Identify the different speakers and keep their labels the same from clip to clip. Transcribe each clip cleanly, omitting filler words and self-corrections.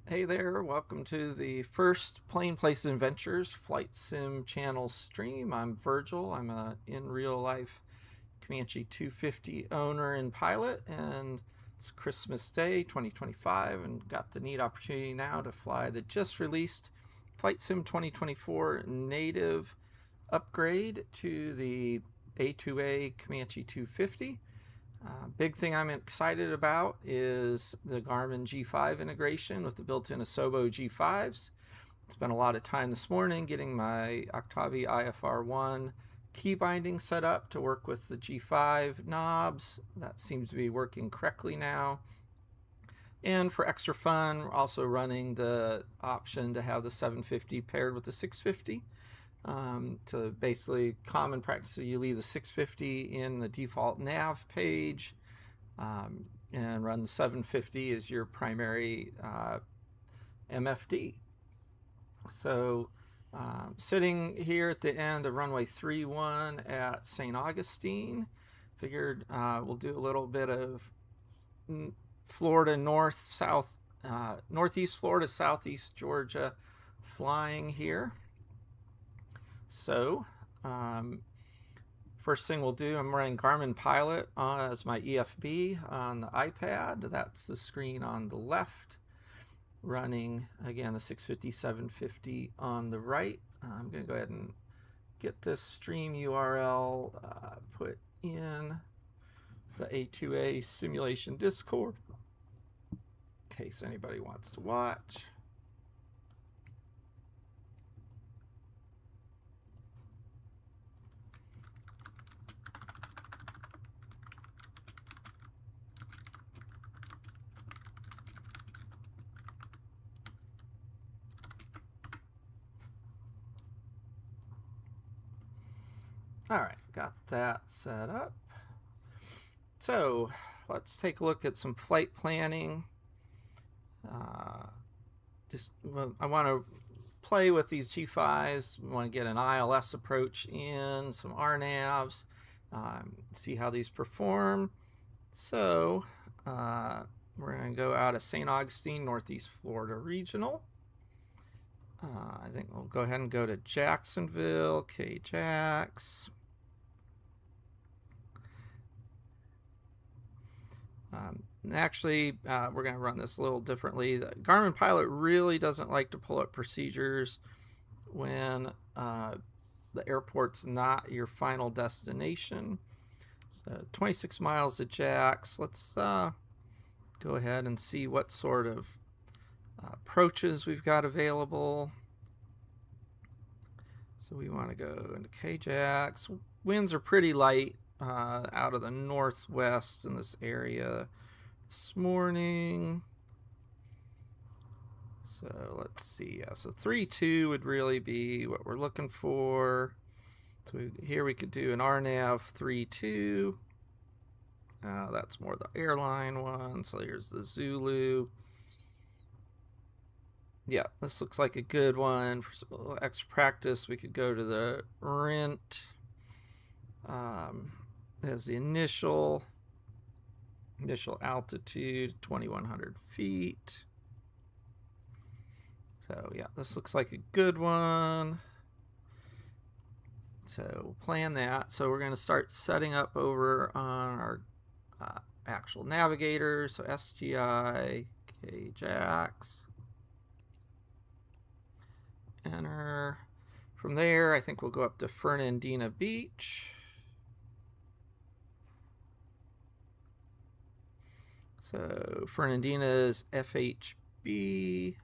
Speaker 1: Hey there, welcome to the first Plane Places and Ventures Flight Sim channel stream. I'm Virgil. I'm a in real life Comanche 250 owner and pilot, and it's Christmas Day 2025 and got the neat opportunity now to fly the just released Flight Sim 2024 native upgrade to the A2A Comanche 250. Big thing I'm excited about is the Garmin G5 integration with the built-in Asobo G5s. Spent a lot of time this morning getting my Octavi IFR1 key binding set up to work with the G5 knobs. That seems to be working correctly now. And for extra fun, we're also running the option to have the 750 paired with the 650. To basically common practice, you leave the 650 in the default nav page and run the 750 as your primary MFD. So sitting here at the end of runway 31 at St. Augustine, figured we'll do a little bit of Florida northeast Florida, southeast Georgia flying here. So first thing we'll do, I'm running Garmin Pilot as my EFB on the iPad. That's the screen on the left. Running, again, the 650, 750 on the right. I'm going to go ahead and get this stream URL put in the A2A simulation Discord in case anybody wants to watch. All right, got that set up. So let's take a look at some flight planning. I want to play with these G5s. We want to get an ILS approach in, some RNAVs, see how these perform. So we're going to go out of St. Augustine, Northeast Florida Regional. I think we'll go ahead and go to Jacksonville, KJax. Actually, we're going to run this a little differently. The Garmin Pilot really doesn't like to pull up procedures when the airport's not your final destination. So 26 miles to Jax. Let's go ahead and see what sort of approaches we've got available. So we want to go into KJax. Winds are pretty light out of the northwest in this area this morning. So let's see. Yeah, so 3-2 would really be what we're looking for. So here we could do an RNAV 3-2. That's more the airline one. So here's the Zulu. Yeah, this looks like a good one. For some extra practice, we could go to the Int. There's the initial altitude, 2,100 feet. So yeah, this looks like a good one. So we'll plan that. So we're going to start setting up over on our actual navigator. So SGI, KJax. Enter. From there, I think we'll go up to Fernandina Beach. So Fernandina's FHB.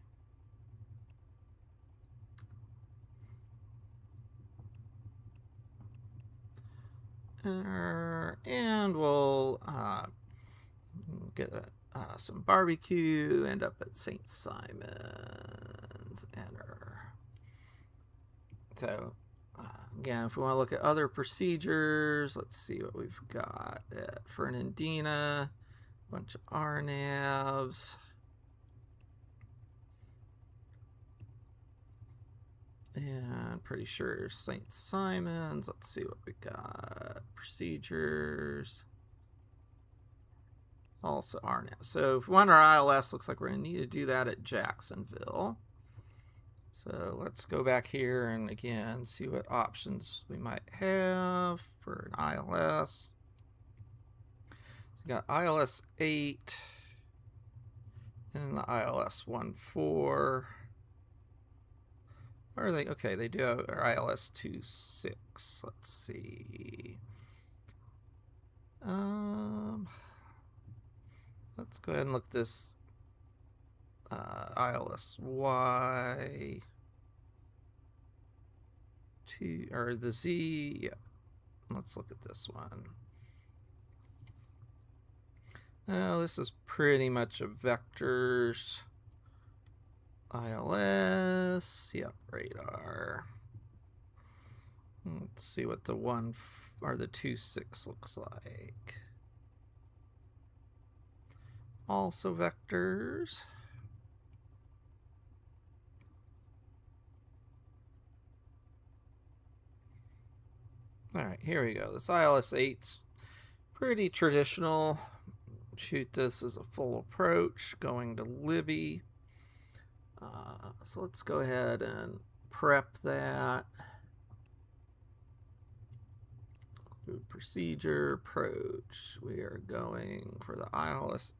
Speaker 1: And we'll get some barbecue, end up at St. Simon's. Enter. So again, if we want to look at other procedures, let's see what we've got at Fernandina. Bunch of RNAVs. And pretty sure St. Simon's. Let's see what we got. Procedures. also RNAV. So if we want our ILS, looks like we're going to need to do that at Jacksonville. So let's go back here and again see what options we might have for an ILS. So we got ILS 8 and the ILS 14. Where are they? Okay, they do have our ILS 26. Let's see. Let's go ahead and look this ILS Y to, or the Z. Yeah, let's look at this one. Now this is pretty much a vectors ILS. Yep, radar. Let's see what the 1 or the 26 looks like. Also vectors. All right, here we go. This ILS 8's pretty traditional. Shoot this as a full approach, going to Libby. So let's go ahead and prep that. Do procedure approach. We are going for the ILS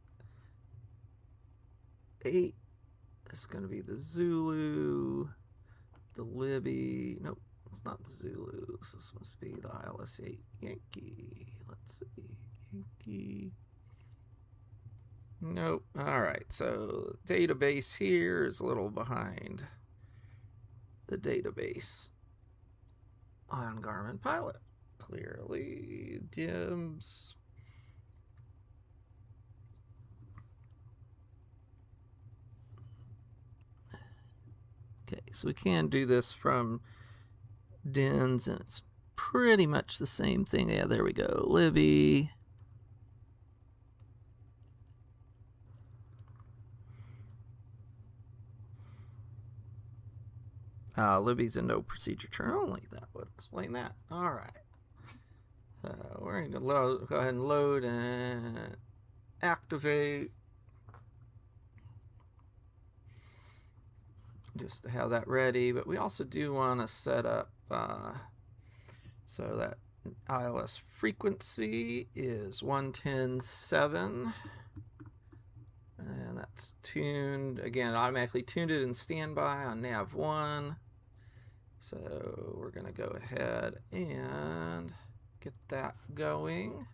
Speaker 1: 8. It's going to be the Zulu, the Libby. Nope, it's not the Zulu. This must be the ILS 8 Yankee. Let's see. Yankee. Nope. All right. So database here is a little behind the database on Garmin Pilot. Clearly, DIMS. Okay, so we can do this from DINS, and it's pretty much the same thing. Yeah, there we go. Libby. Libby's a no procedure turn only. That would explain that. All right. So we're going to go ahead and load and activate. Just to have that ready. But we also do want to set up so that ILS frequency is 110.7. And that's tuned. Again, automatically tuned it in standby on nav1. So we're going to go ahead and get that going.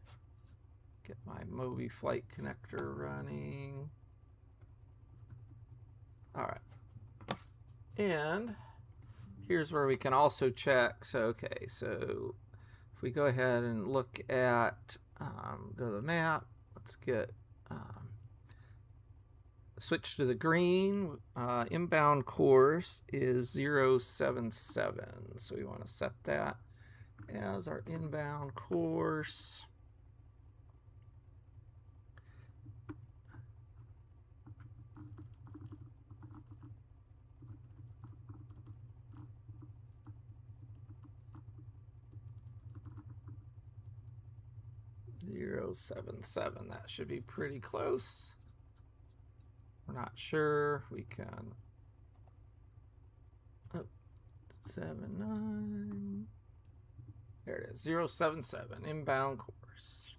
Speaker 1: Get my Mobi flight connector running. All right. And here's where we can also check. So, okay, so if we go ahead and look at, go to the map, let's get, switch to the green. Inbound course is 077. So we want to set that as our inbound course. .077. That should be pretty close. We're not sure. We can. Oh, 79. There it is. 077 inbound course.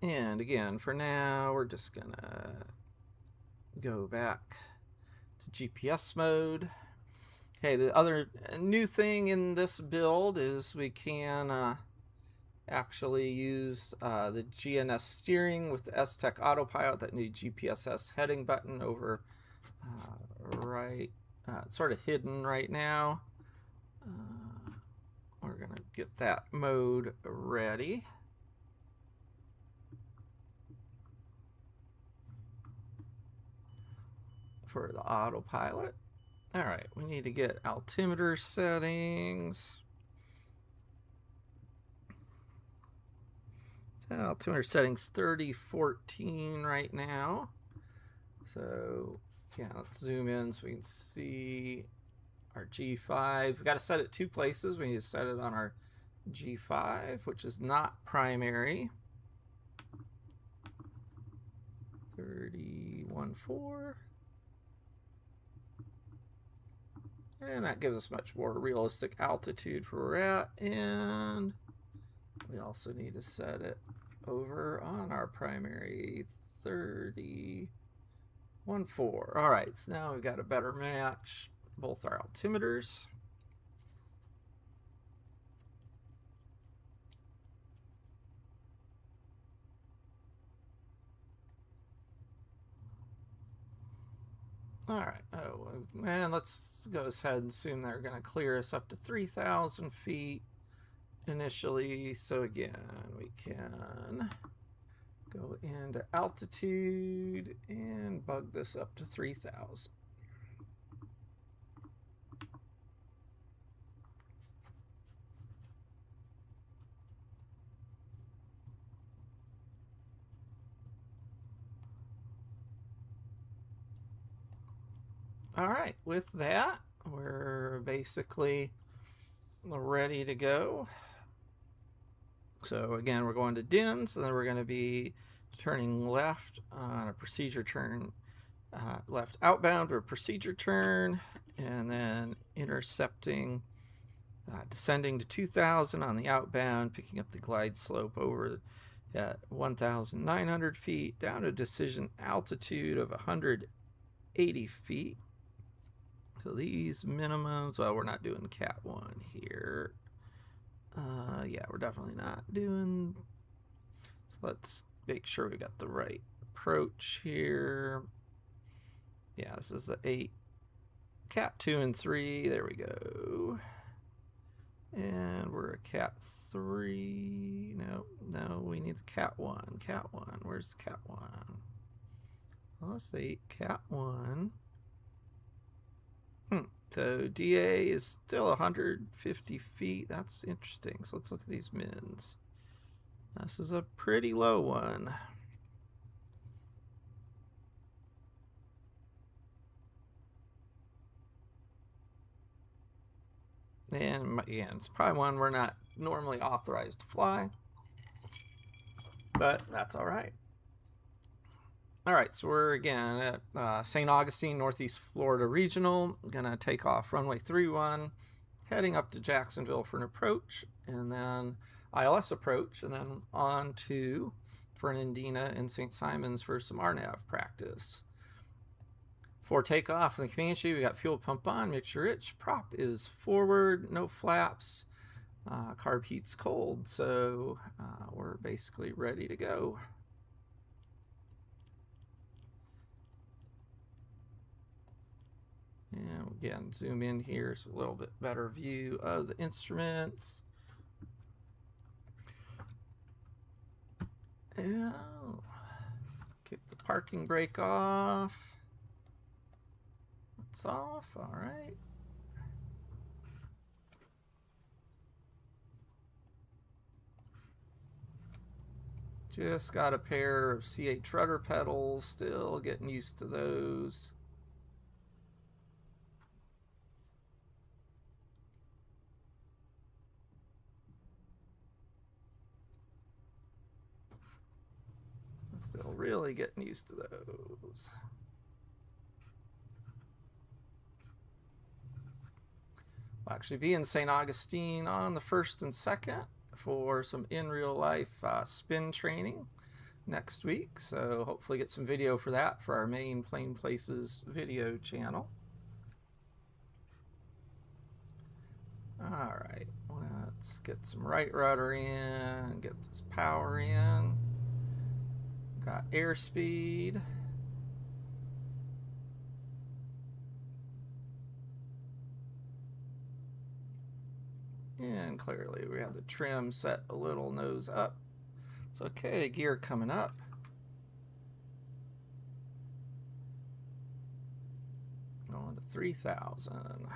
Speaker 1: And again, for now, we're just gonna go back to GPS mode. Okay, the other new thing in this build is we can actually use the GNS steering with the S-Tech Autopilot, that new GPSS heading button over right, sort of hidden right now. We're gonna get that mode ready. For the autopilot. All right, we need to get altimeter settings. Altimeter settings 3014 right now. So yeah, let's zoom in so we can see our G5. We've got to set it 2 places. We need to set it on our G5, which is not primary. 30.14. And that gives us much more realistic altitude for where we're at. And we also need to set it over on our primary 30.14. All right, so now we've got a better match, both our altimeters. All right, oh, and let's go ahead and assume they're going to clear us up to 3,000 feet initially. So again, we can go into altitude and bug this up to 3,000. All right, with that, we're basically ready to go. So again, we're going to DIMS, and then we're going to be turning left on a procedure turn, left outbound or procedure turn, and then intercepting, descending to 2,000 on the outbound, picking up the glide slope over at 1,900 feet, down to decision altitude of 180 feet. So these minimums, well, we're not doing Cat 1 here. Yeah, we're definitely not doing, so let's make sure we got the right approach here. Yeah, this is the 8. Cat 2 and 3, there we go. And we're a Cat 3, no, we need the Cat 1. Cat 1, where's the Cat 1? Well, let's see, Cat 1. So DA is still 150 feet. That's interesting. So let's look at these mins. This is a pretty low one. And again, it's probably one we're not normally authorized to fly, but that's all right. All right, so we're again at St. Augustine, Northeast Florida Regional. Gonna take off runway 31, heading up to Jacksonville for an approach, and then ILS approach, and then on to Fernandina and St. Simons for some RNAV practice. For takeoff in the Comanche, we got fuel pump on, mixture rich, prop is forward, no flaps, carb heat's cold, so we're basically ready to go. And again, zoom in here so a little bit better view of the instruments. And kick the parking brake off. It's off, all right. Just got a pair of C8 rudder pedals, still getting used to those. Still really getting used to those. We'll actually be in St. Augustine on the 1st and 2nd for some in real life spin training next week. So hopefully get some video for that for our main Plain Places video channel. All right, let's get some right rudder in, get this power in. Got airspeed. And clearly we have the trim set a little nose up. It's okay, gear coming up. Going to 3,000.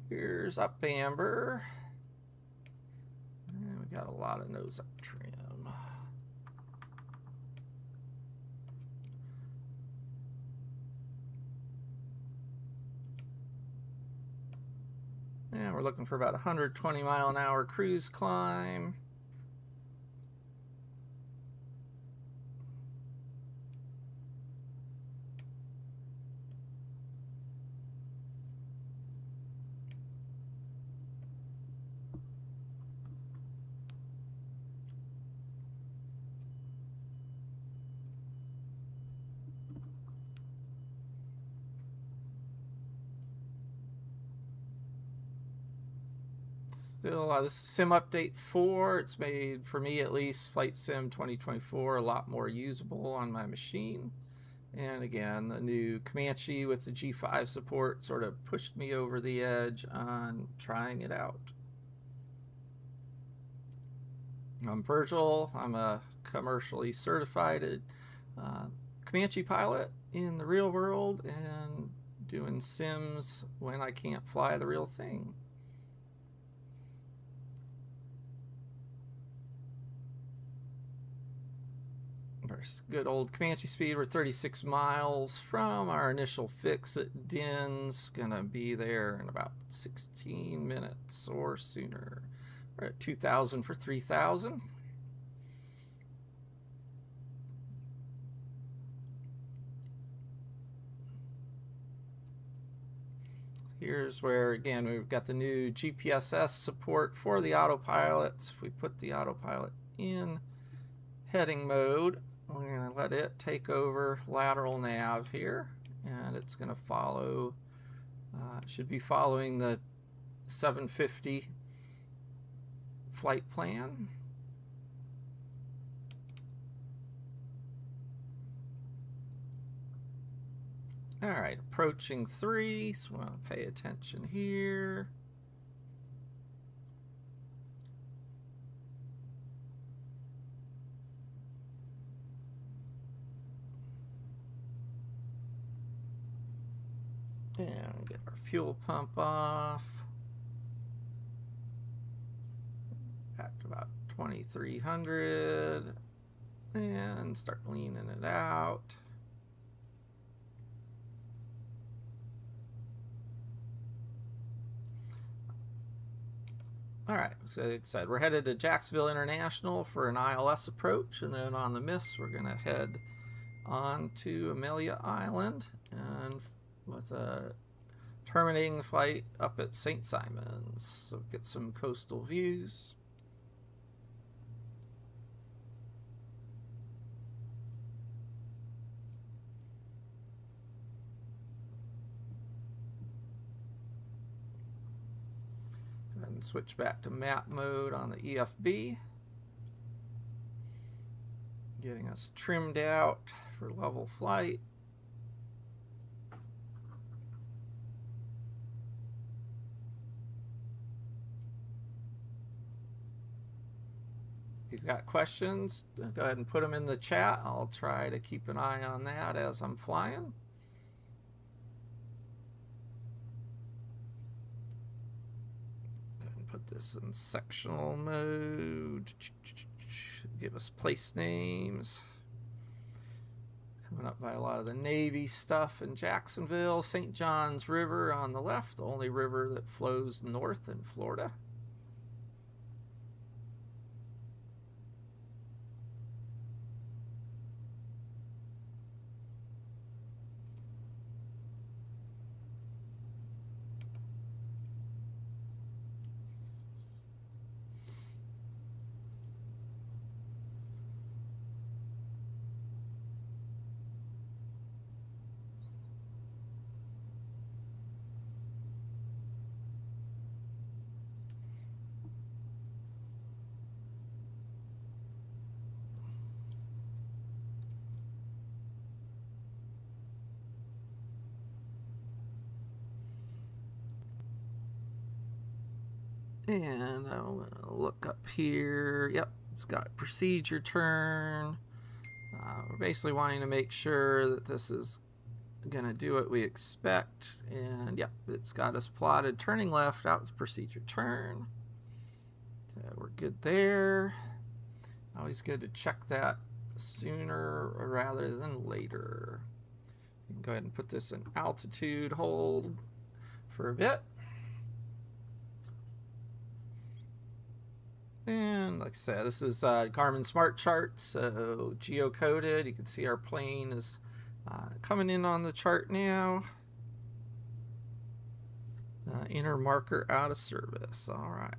Speaker 1: Gears up, amber. And we got a lot of nose up trim. And we're we're looking for about 120-mile-an-hour cruise climb. Still, this is Sim Update 4. It's made, for me at least, Flight Sim 2024 a lot more usable on my machine. And again, the new Comanche with the G5 support sort of pushed me over the edge on trying it out. I'm Virgil. I'm a commercially certified Comanche pilot in the real world and doing sims when I can't fly the real thing. Good old Comanche speed. We're 36 miles from our initial fix at Din's. Gonna be there in about 16 minutes or sooner. We're at 2,000 for 3,000. Here's where, again, we've got the new GPSS support for the autopilots. If we put the autopilot in heading mode, we're going to let it take over lateral nav here, and it's going to follow, should be following the 750 flight plan. All right, approaching 3, so we want to pay attention here. And get our fuel pump off. Back to about 2,300. And start leaning it out. All right, so like I said, we're headed to Jacksonville International for an ILS approach, and then on the miss, we're going to head on to Amelia Island, and with a terminating flight up at St. Simon's, so get some coastal views. And switch back to map mode on the EFB, getting us trimmed out for level flight. If you've got questions, go ahead and put them in the chat. I'll try to keep an eye on that as I'm flying. Put this in sectional mode. Give us place names. Coming up by a lot of the Navy stuff in Jacksonville. St. John's River on the left, the only river that flows north in Florida. And I'm going to look up here. Yep, it's got procedure turn. We're basically wanting to make sure that this is going to do what we expect. And yep, it's got us plotted turning left out with procedure turn. We're good there. Always good to check that sooner rather than later. You can go ahead and put this in altitude hold for a bit. And like I said, this is Garmin Smart Chart, so geocoded. You can see our plane is coming in on the chart now. Inner marker out of service. All right.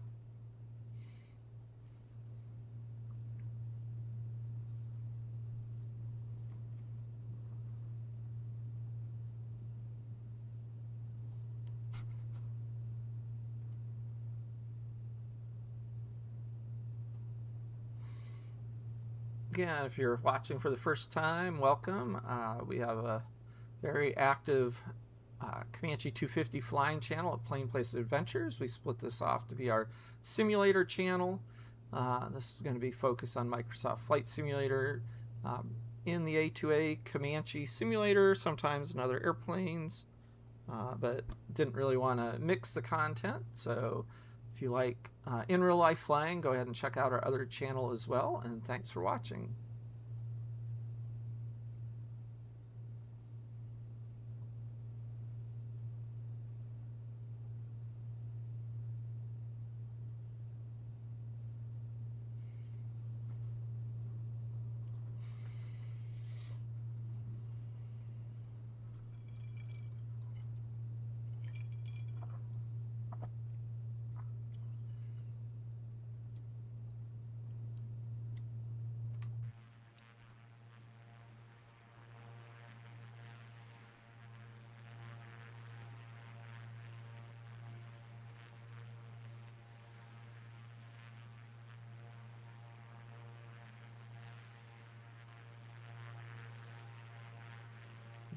Speaker 1: Again, if you're watching for the first time, welcome. We have a very active Comanche 250 flying channel at Plain Places Adventures. We split this off to be our simulator channel. This is going to be focused on Microsoft Flight Simulator in the A2A Comanche simulator, sometimes in other airplanes, but didn't really want to mix the content. So if you like in real life flying, go ahead and check out our other channel as well, and thanks for watching.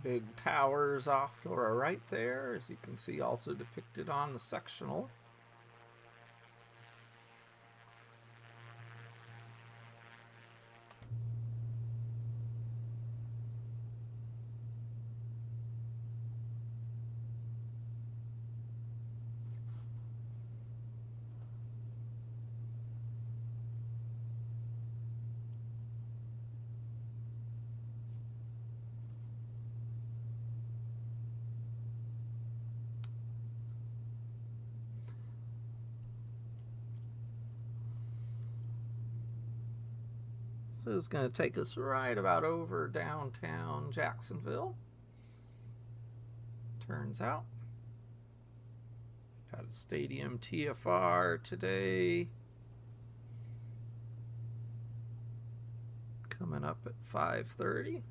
Speaker 1: Big towers off to our right there, as you can see, also depicted on the sectional. This is going to take us right about over downtown Jacksonville. Turns out. Got a stadium TFR today. Coming up at 5:30.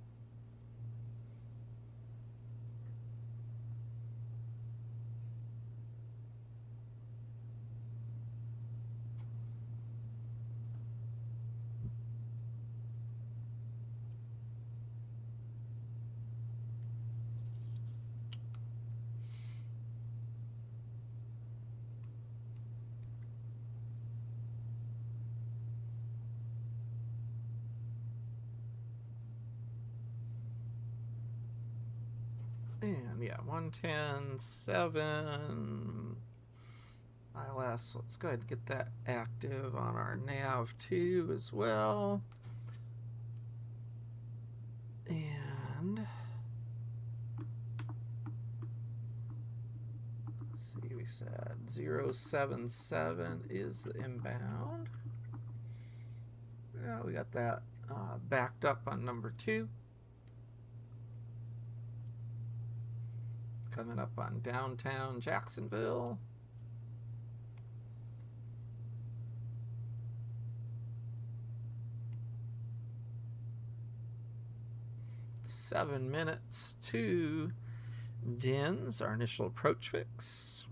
Speaker 1: And yeah, 110.7 ILS. Let's go ahead and get that active on our nav2 as well. And let's see, we said 077 is the inbound. Yeah, we got that backed up on number 2. Coming up on downtown Jacksonville. Seven minutes to DINS, our initial approach fix.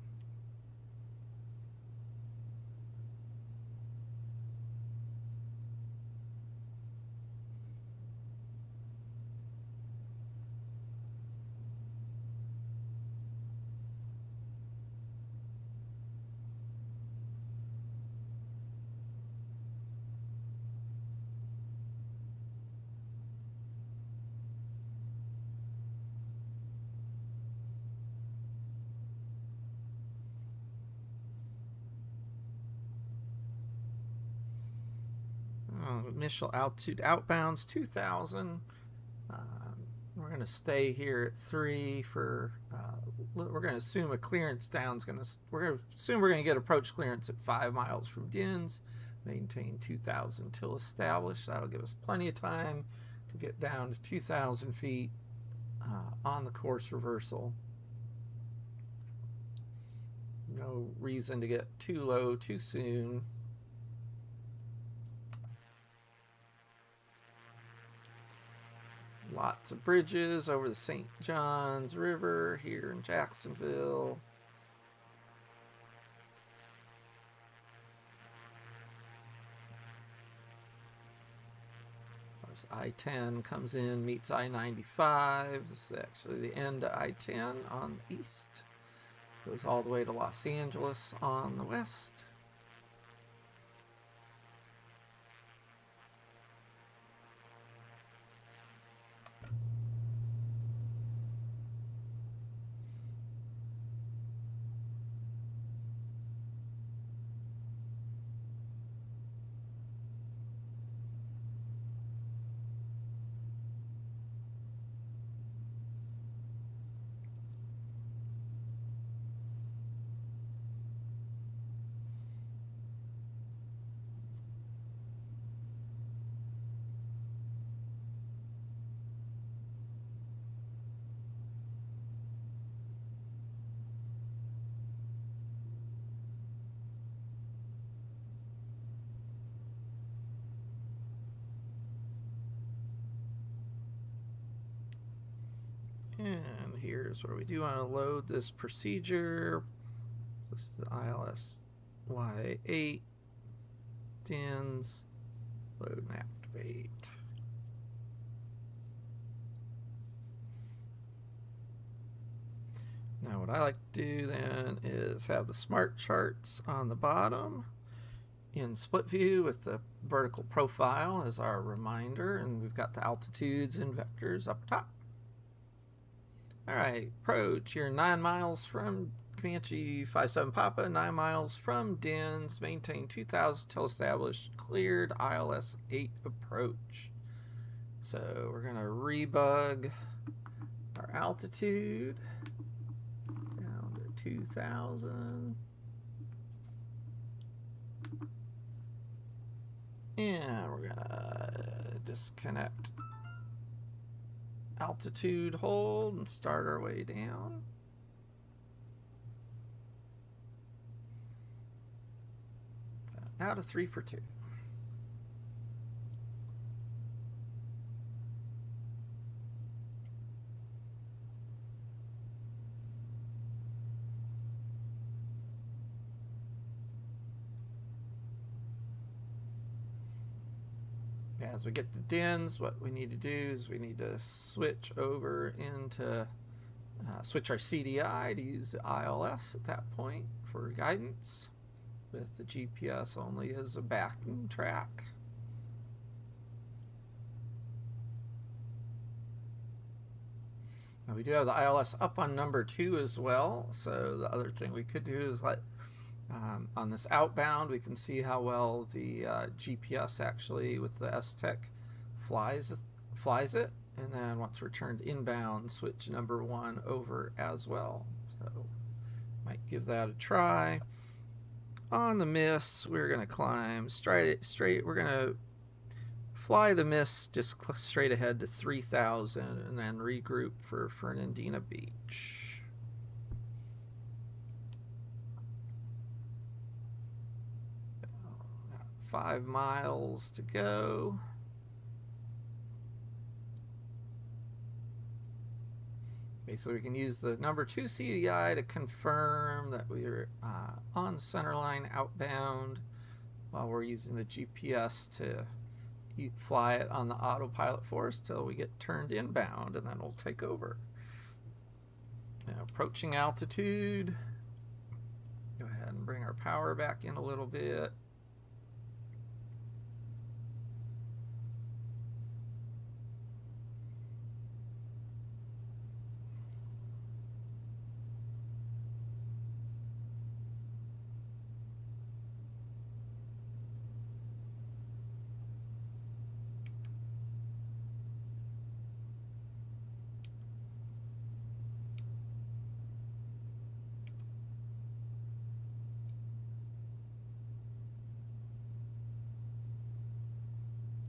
Speaker 1: Initial altitude outbounds 2,000. We're going to stay here at 3 for. We're going to assume a clearance down's going to. We're going to assume we're going to get approach clearance at 5 miles from DINS. Maintain 2,000 till established. That'll give us plenty of time to get down to 2,000 feet on the course reversal. No reason to get too low too soon. Lots of bridges over the St. Johns River here in Jacksonville. There's I-10 comes in, meets I-95. This is actually the end of I-10 on the east. Goes all the way to Los Angeles on the west. And here's where we do want to load this procedure. So this is the ILS Y8 DINS, load and activate. Now what I like to do then is have the smart charts on the bottom in split view with the vertical profile as our reminder, and we've got the altitudes and vectors up top. All right, approach. You're 9 miles from Comanche 57 Papa, 9 miles from DINS, maintain 2,000 till established, cleared ILS 8 approach. So we're going to rebug our altitude down to 2,000. And we're going to disconnect altitude hold and start our way down. Out of 3 for 2. As we get to DINS, what we need to do is we need to switch over into switch our CDI to use the ILS at that point for guidance, with the GPS only as a backing track. Now we do have the ILS up on number 2 as well, so the other thing we could do is let on this outbound, we can see how well the GPS actually with the S-Tech flies it, and then once returned inbound, switch number 1 over as well. So might give that a try. On the miss, we're going to climb straight. We're going to fly the miss just straight ahead to 3,000 and then regroup for Fernandina Beach. 5 miles to go. Okay, so we can use the number 2 CDI to confirm that we're on centerline outbound while we're using the GPS to fly it on the autopilot for us till we get turned inbound, and then we'll take over. Now, approaching altitude. Go ahead and bring our power back in a little bit.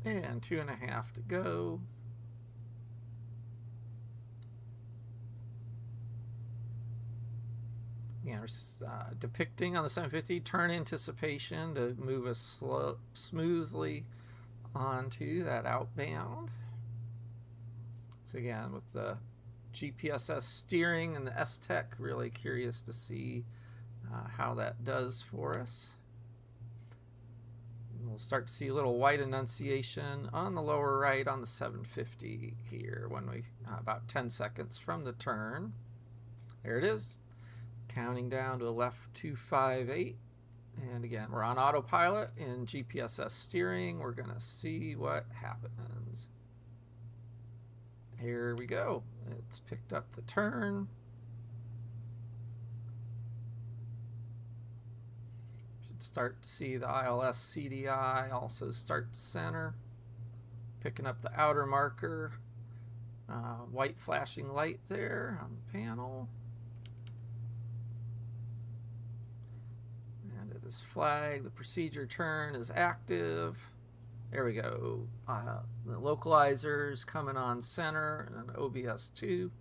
Speaker 1: And 2.5 to go. Yeah, depicting on the 750 turn anticipation to move us smoothly onto that outbound. So again, with the GPSS steering and the S-Tech, really curious to see how that does for us. We'll start to see a little white annunciation on the lower right on the 750 here when we about 10 seconds from the turn. There it is, counting down to a left 258. And again, we're on autopilot and GPSS steering. We're going to see what happens. Here we go. It's picked up the turn. Should start to see the ILS CDI also start to center. Picking up the outer marker. White flashing light there on the panel. And it is flagged. The procedure turn is active. There we go. The localizers coming on center and OBS 2.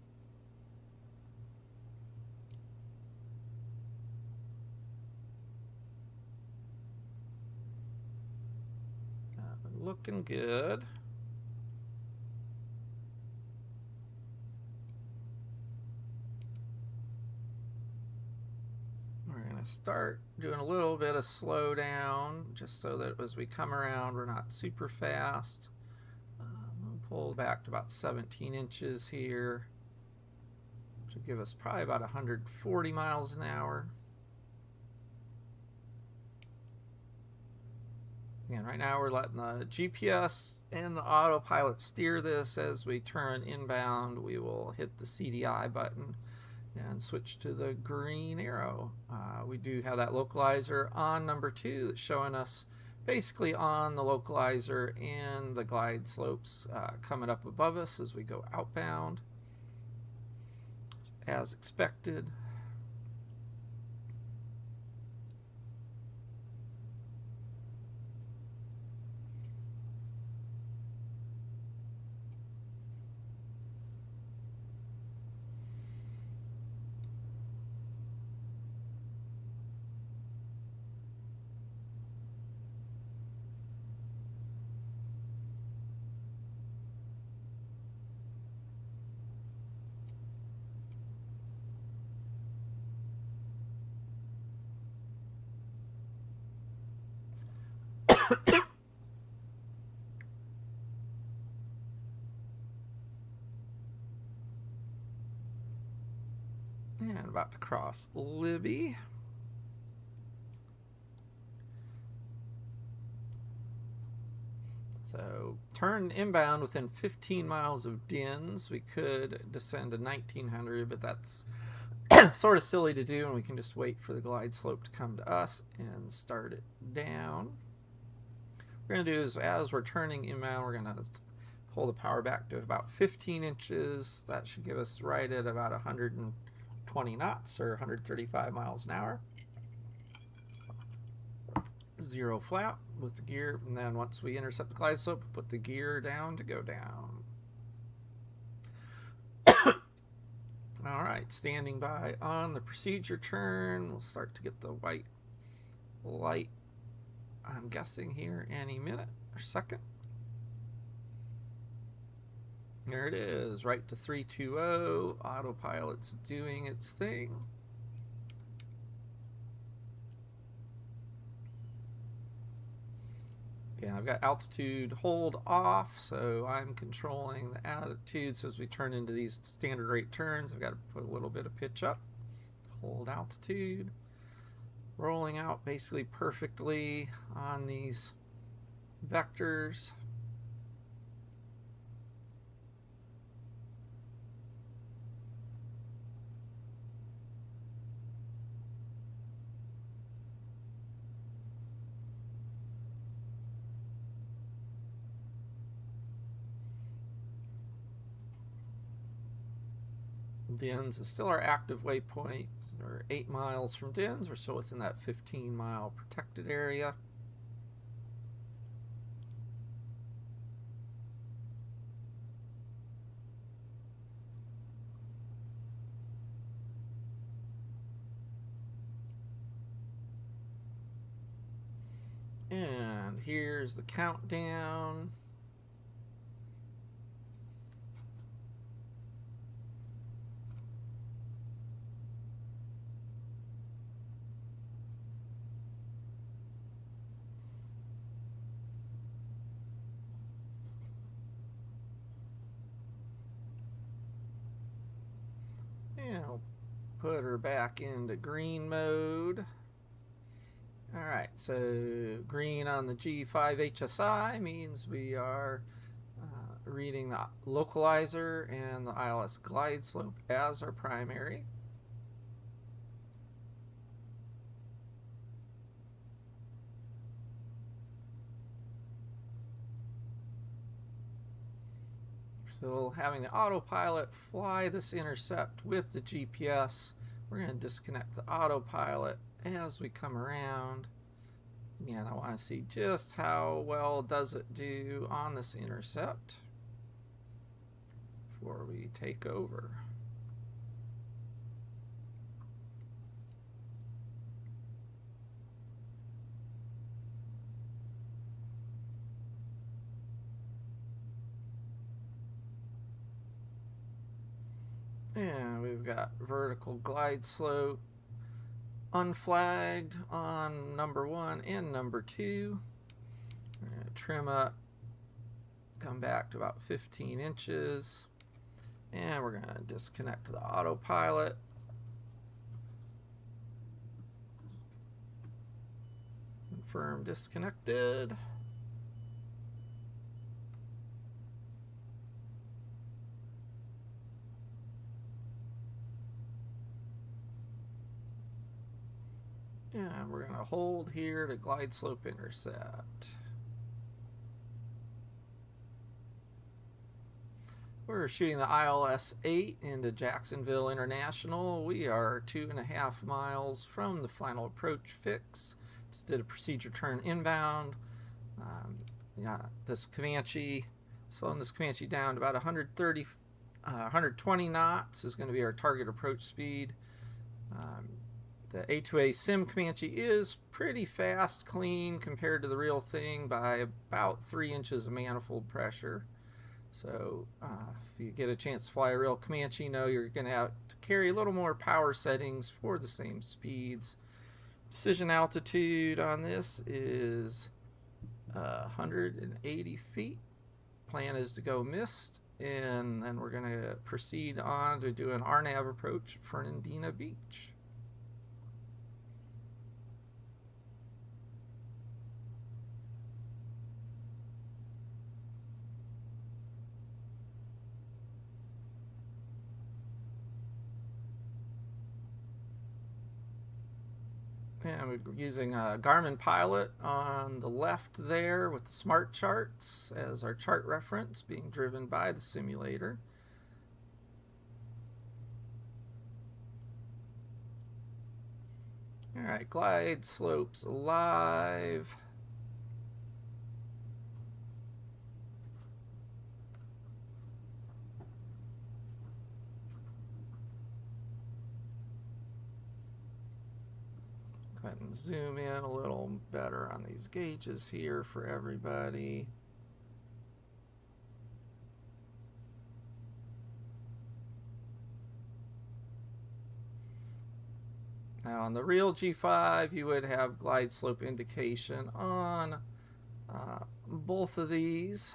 Speaker 1: Looking good. We're going to start doing a little bit of slowdown just so that as we come around we're not super fast. We'll pull back to about 17 inches here, which will give us probably about 140 miles an hour. Again, right now we're letting the GPS and the autopilot steer this. As we turn inbound, we will hit the CDI button and switch to the green arrow. We do have that localizer on number 2 that's showing us basically on the localizer and the glide slopes coming up above us as we go outbound, as expected. And about to cross Libby. So turn inbound within 15 miles of Dins. We could descend to 1900, but that's sort of silly to do, and we can just wait for the glide slope to come to us and start it down. What we're going to do is, as we're turning inbound, we're going to pull the power back to about 15 inches. That should give us right at about 120 knots or 135 miles an hour. Zero flap with the gear, and then once we intercept the glide slope, put the gear down to go down. All right, standing by on the procedure turn. We'll start to get the white light, I'm guessing here any minute or second. There it is, right to 320. Autopilot's doing its thing. Yeah, I've got altitude hold off, so I'm controlling the altitude. So as we turn into these standard rate turns, I've got to put a little bit of pitch up. Hold altitude. Rolling out basically perfectly on these vectors. Dins is still our active waypoint. We're 8 miles from Dins. We're still within that 15-mile protected area. And here's the countdown. And I'll put her back into green mode. Alright, so green on the G5 HSI means we are reading the localizer and the ILS glide slope as our primary. So having the autopilot fly this intercept with the GPS, we're going to disconnect the autopilot as we come around. Again, I want to see just how well does it do on this intercept before we take over. And we've got vertical glide slope unflagged on number 1 and number 2. We're going to trim up, come back to about 15 inches, and we're going to disconnect the autopilot. Confirm disconnected. And we're going to hold here to glide slope intercept. We're shooting the ILS 8 into Jacksonville International. We are 2.5 miles from the final approach fix. Just did a procedure turn inbound. This Comanche, slowing this Comanche down to about 120 knots is going to be our target approach speed. The A2A sim Comanche is pretty fast, clean compared to the real thing by about 3 inches of manifold pressure. So if you get a chance to fly a real Comanche, know you're going to have to carry a little more power settings for the same speeds. Decision altitude on this is 180 feet. Plan is to go missed, and then we're going to proceed on to do an RNAV approach at Fernandina Beach. And we're using a Garmin Pilot on the left there with the smart charts as our chart reference, being driven by the simulator. Alright, glide slopes alive. Go ahead and zoom in a little better on these gauges here for everybody. Now on the real G5, you would have glide slope indication on both of these.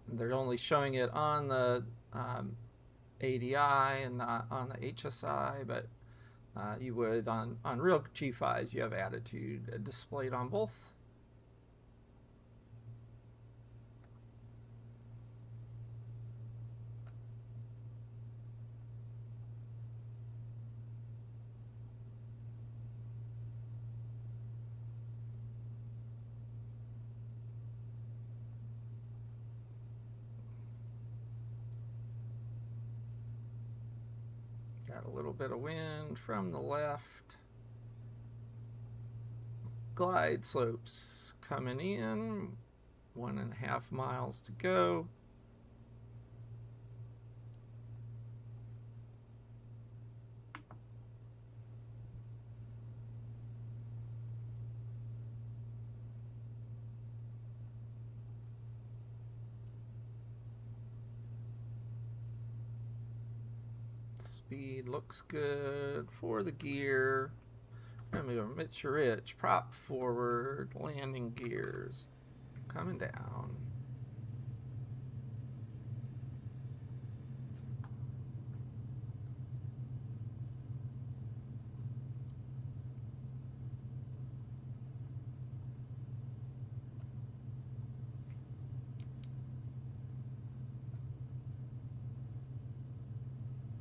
Speaker 1: They're only showing it on the ADI and not on the HSI, but you would on real G5s, you have attitude displayed on both. Got a little bit of wind from the left. Glide slopes coming in, 1.5 miles to go. Speed looks good for the gear. I'm going to Mitch Rich, prop forward, landing gears, coming down.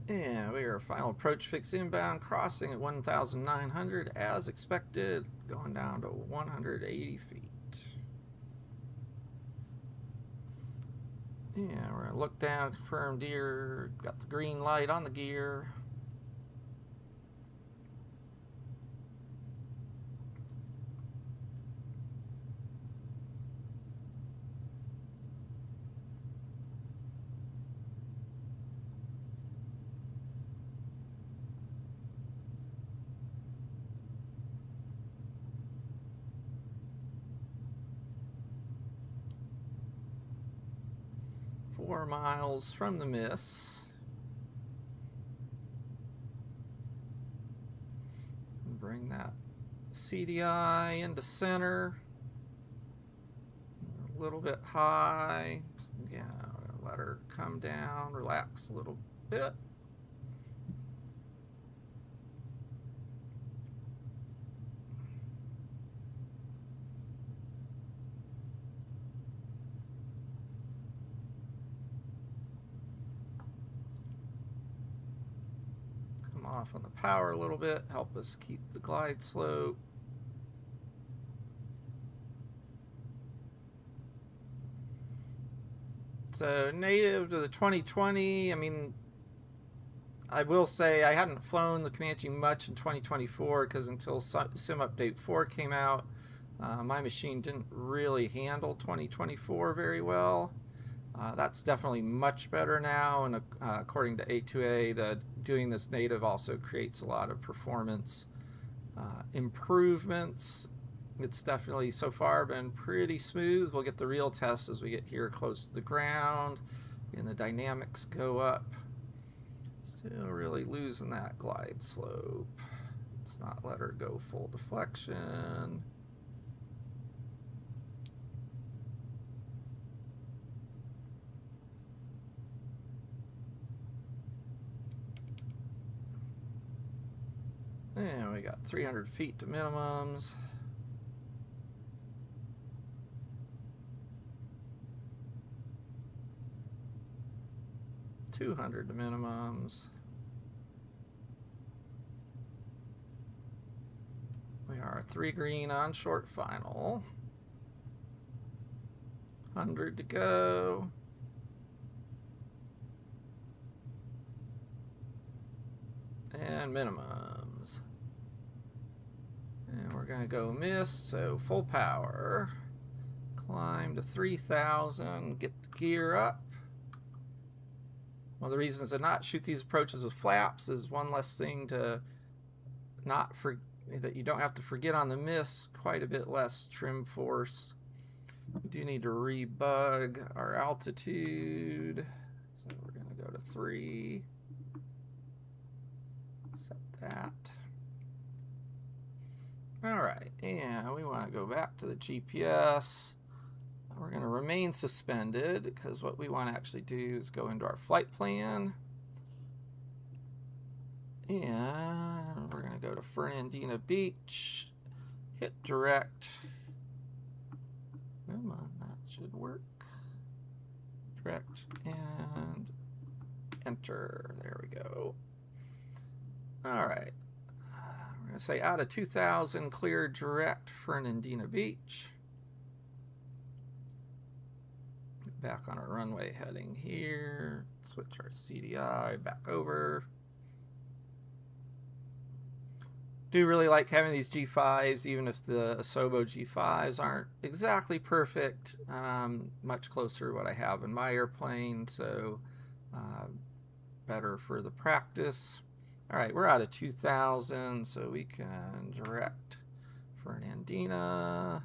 Speaker 1: And we are final approach fix inbound, crossing at 1,900 as expected, going down to 180 feet. Yeah, we're gonna look down, confirm gear, got the green light on the gear. Four miles from the miss. Bring that CDI into center. A little bit high. Yeah, let her come down, relax a little bit. Off on the power a little bit, help us keep the glide slope. So native to the 2020, I mean, I will say I hadn't flown the Comanche much in 2024 because until Sim Update 4 came out, my machine didn't really handle 2024 very well. That's definitely much better now, and according to A2A, doing this native also creates a lot of performance improvements. It's definitely so far been pretty smooth. We'll get the real test as we get here close to the ground and the dynamics go up. Still really losing that glide slope. Let's not let her go full deflection. And we got 300 feet to minimums. $200 to minimums. We are 3 green on short final. 100 to go. And minimums. And we're gonna go miss, so full power. Climb to 3,000, get the gear up. One of the reasons to not shoot these approaches with flaps is one less thing to that you don't have to forget on the miss, quite a bit less trim force. We do need to rebug our altitude. So we're gonna go to 3. Set that. All right, and we want to go back to the GPS. We're going to remain suspended because what we want to actually do is go into our flight plan. And we're going to go to Fernandina Beach, hit direct. Come on, that should work. Direct and enter. There we go. All right. We're going to say out of 2,000, clear direct Fernandina Beach. Back on our runway heading here. Switch our CDI back over. Do really like having these G5s, even if the Asobo G5s aren't exactly perfect. Much closer to what I have in my airplane, so better for the practice. All right, we're out of 2,000, so we can direct Fernandina.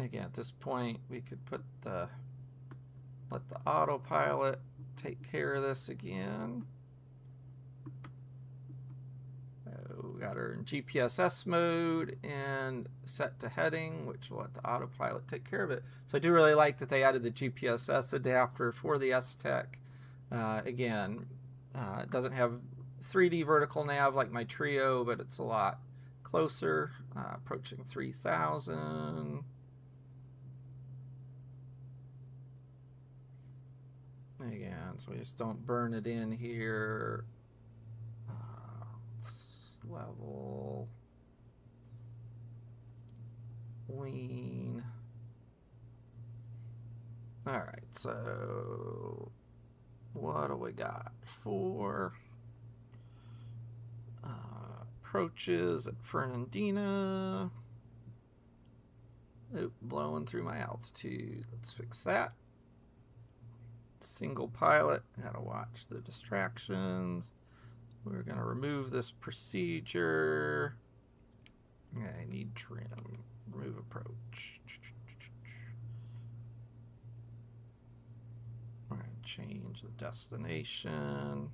Speaker 1: Again, at this point, we could let the autopilot take care of this again. got her in GPSS mode and set to heading, which will let the autopilot take care of it. So I do really like that they added the GPSS adapter for the S-Tech. Again, it doesn't have 3D vertical nav like my Trio, but it's a lot closer, approaching 3,000. Again, so we just don't burn it in here. Let's level, lean. All right, so what do we got for approaches at Fernandina? Oop, blowing through my altitude. Let's fix that. Single pilot, gotta watch the distractions. We're gonna remove this procedure. I need trim, remove approach. All right, change the destination.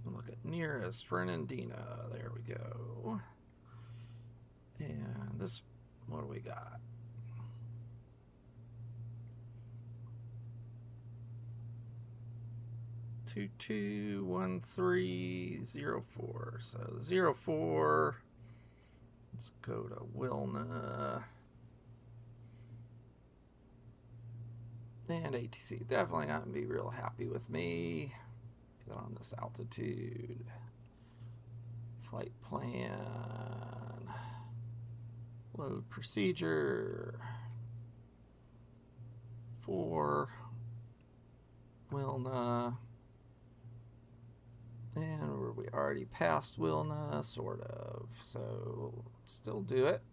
Speaker 1: Look at nearest Fernandina, there we go. And this, what do we got? 221304. So the 04. Let's go to Wilna. And ATC definitely not gonna be real happy with me. Get on this altitude. Flight plan. Load procedure. 4. Wilna. And we already passed Wilna, sort of. So still do it.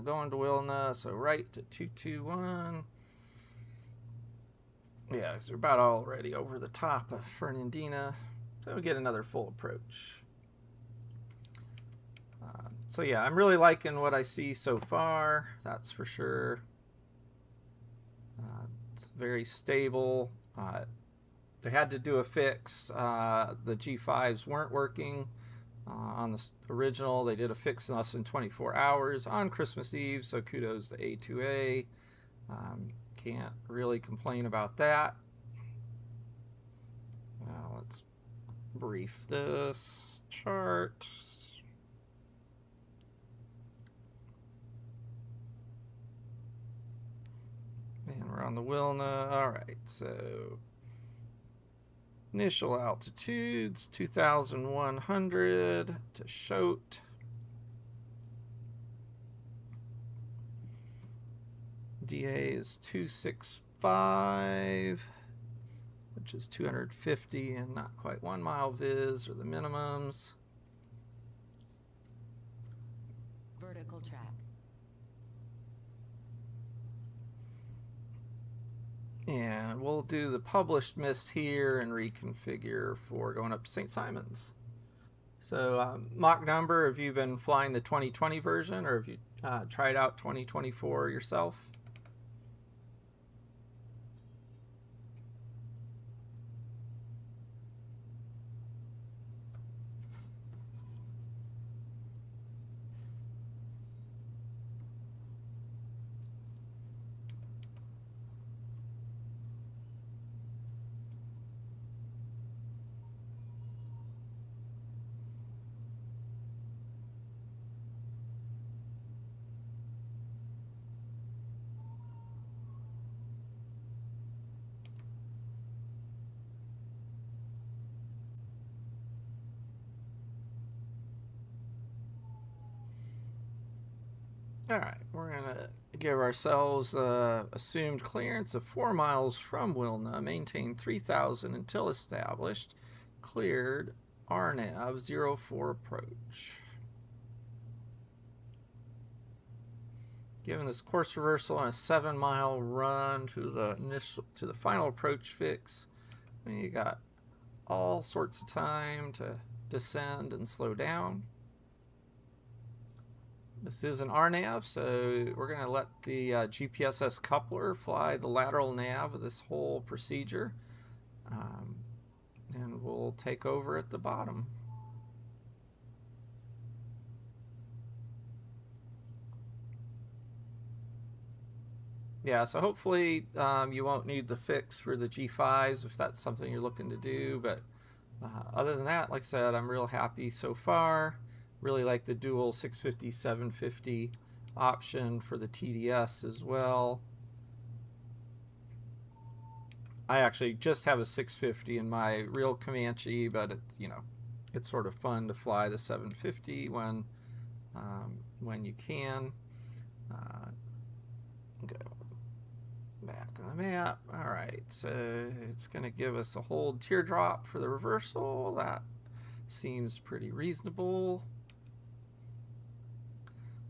Speaker 1: Going to Wilna, so right to 221. Yeah, so we're about already over the top of Fernandina. So we get another full approach. So yeah, I'm really liking what I see so far, that's for sure. It's very stable. They had to do a fix. The G5s weren't working on the original. They did a fix in less than 24 hours on Christmas Eve, so kudos to A2A. Can't really complain about that. Now let's brief this chart. And we're on the Wilna. All right, so initial altitudes 2,100 to Choate. DA is 265, which is 250 and not quite 1 mile viz are the minimums.
Speaker 2: Vertical track.
Speaker 1: And we'll do the published miss here and reconfigure for going up to St. Simons. So mock number, have you been flying the 2020 version, or have you tried out 2024 yourself? All right, we're gonna give ourselves assumed clearance of 4 miles from Wilna, maintain 3,000 until established, cleared, RNAV 04 approach. Given this course reversal on a 7-mile run to the final approach fix, you got all sorts of time to descend and slow down. This is an RNAV, so we're going to let the GPSS coupler fly the lateral nav of this whole procedure, and we'll take over at the bottom. Yeah, so hopefully you won't need the fix for the G5s if that's something you're looking to do, but other than that, like I said, I'm real happy so far. Really like the dual 650, 750 option for the TDS as well. I actually just have a 650 in my real Comanche, but it's, you know, it's sort of fun to fly the 750 when you can. Go back to the map. All right, so it's going to give us a hold teardrop for the reversal. That seems pretty reasonable.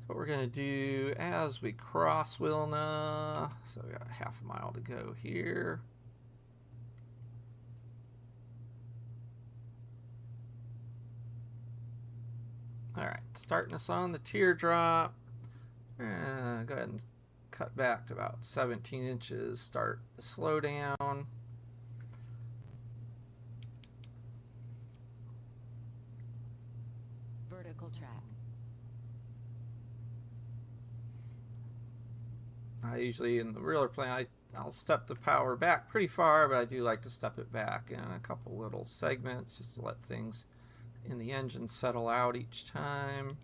Speaker 1: So what we're going to do as we cross Wilna, so we got half a mile to go here. All right, starting us on the teardrop. Go ahead and cut back to about 17 inches, start the slowdown.
Speaker 2: Vertical track.
Speaker 1: I usually, in the real airplane, I'll step the power back pretty far, but I do like to step it back in a couple little segments just to let things in the engine settle out each time.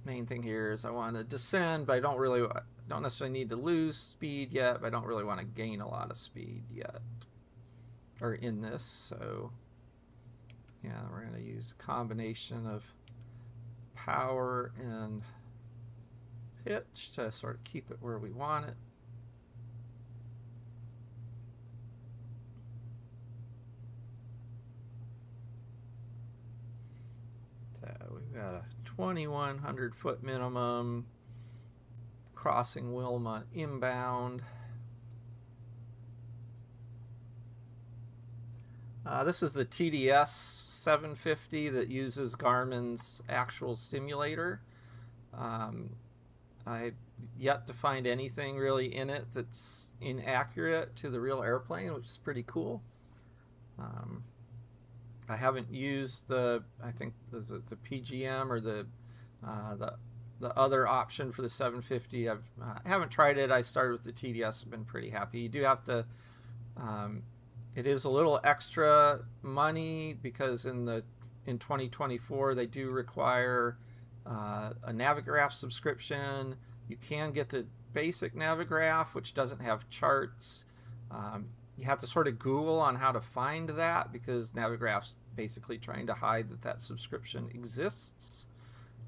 Speaker 1: Main thing here is I want to descend, but I don't necessarily need to lose speed yet, but I don't really want to gain a lot of speed yet, or in this. So yeah, we're going to use a combination of power and pitch to sort of keep it where we want it. So we've got a 2,100 foot minimum, crossing Wilma inbound. This is the TDS 750 that uses Garmin's actual simulator. I've yet to find anything really in it that's inaccurate to the real airplane, which is pretty cool. I haven't used the, I think, is it the PGM or the other option for the 750. I haven't tried it. I started with the TDS. I've been pretty happy. You do have to, it is a little extra money because in 2024 they do require a Navigraph subscription. You can get the basic Navigraph, which doesn't have charts. You have to sort of Google on how to find that because Navigraph's basically trying to hide that subscription exists.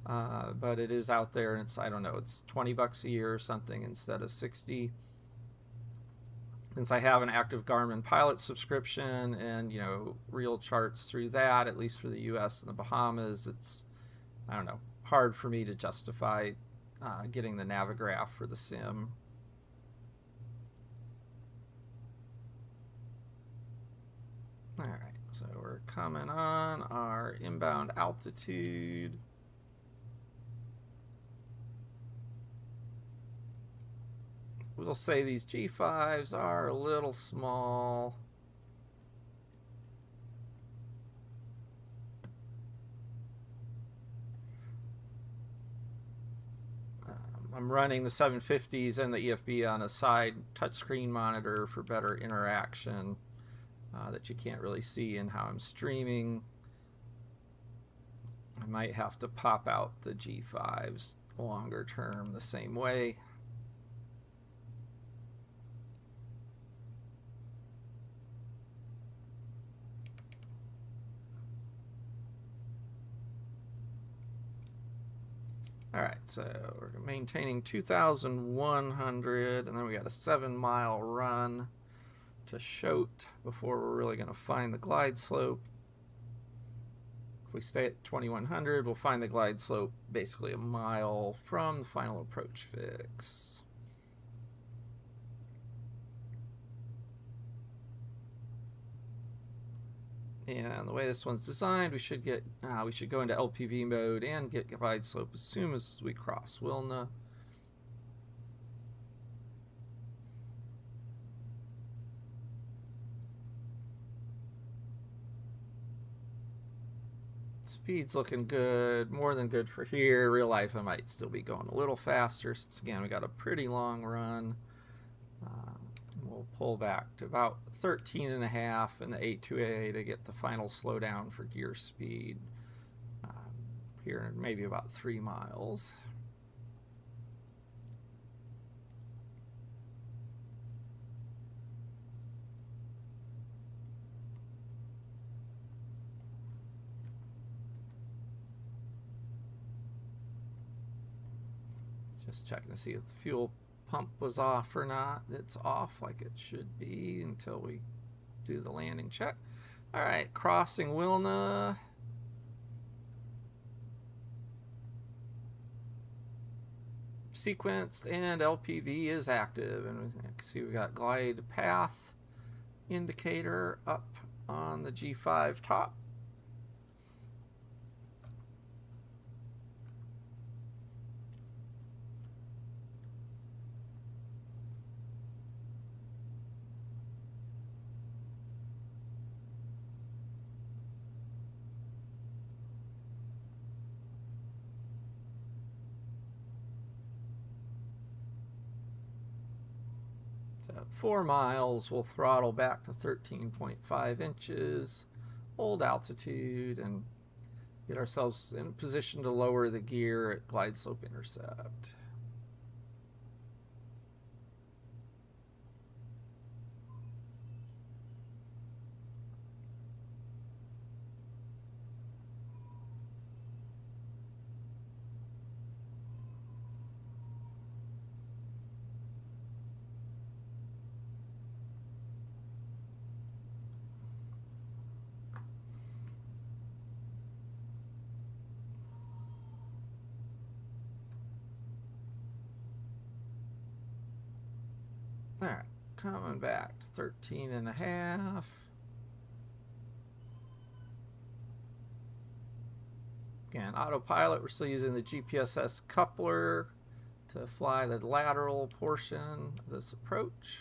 Speaker 1: But it is out there, and it's, I don't know, it's $20 a year or something instead of 60. Since I have an active Garmin pilot subscription and, you know, real charts through that, at least for the US and the Bahamas, it's, I don't know, hard for me to justify getting the Navigraph for the sim. All right, so we're coming on our inbound altitude. We'll say these G5s are a little small. I'm running the 750s and the EFB on a side touchscreen monitor for better interaction that you can't really see in how I'm streaming. I might have to pop out the G5s longer term the same way. All right, so we're maintaining 2,100, and then we got a 7-mile run to Choate before we're really going to find the glide slope. If we stay at 2,100, we'll find the glide slope basically a mile from the final approach fix. And the way this one's designed, we should go into LPV mode and get glide slope as soon as we cross Wilna. Speed's looking good, more than good for here. Real life, I might still be going a little faster since, again, we got a pretty long run. We'll pull back to about 13.5 in the A2A to get the final slowdown for gear speed here in maybe about 3 miles. Just checking to see if the fuel pump was off or not. It's off like it should be until we do the landing check. All right, crossing Wilna. Sequenced and LPV is active, and you can see we got glide path indicator up on the G5 top. At 4 miles, we'll throttle back to 13.5 inches, hold altitude, and get ourselves in a position to lower the gear at glide slope intercept. All right, coming back to 13.5. Again, autopilot, we're still using the GPSS coupler to fly the lateral portion of this approach.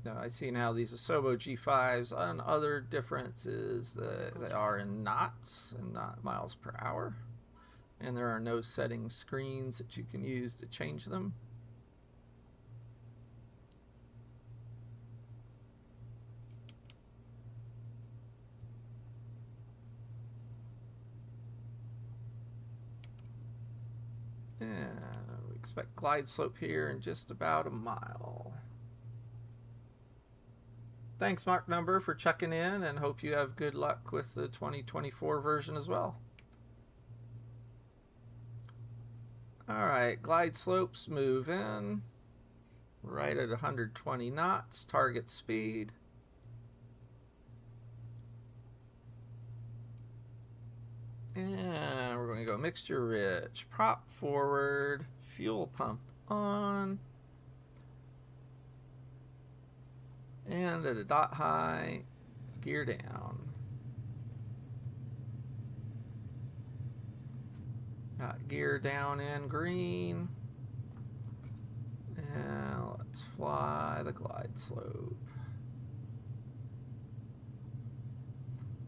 Speaker 1: Now I see now these Asobo G5s on other differences that they are in knots and not miles per hour. And there are no setting screens that you can use to change them. And we expect glide slope here in just about a mile. Thanks, Mark Number, for checking in, and hope you have good luck with the 2024 version as well. All right, glide slopes move in right at 120 knots, target speed. And we're going to go mixture rich, prop forward, fuel pump on. And at a dot high, gear down. Got gear down in green. And let's fly the glide slope.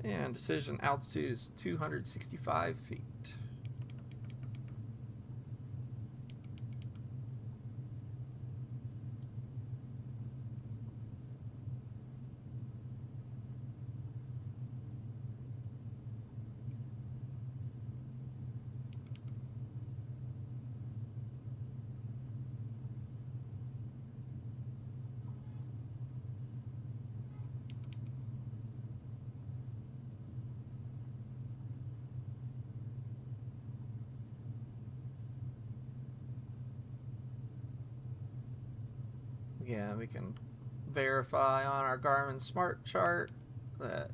Speaker 1: And decision altitude is 265 feet. Again, we can verify on our Garmin Smart Chart that,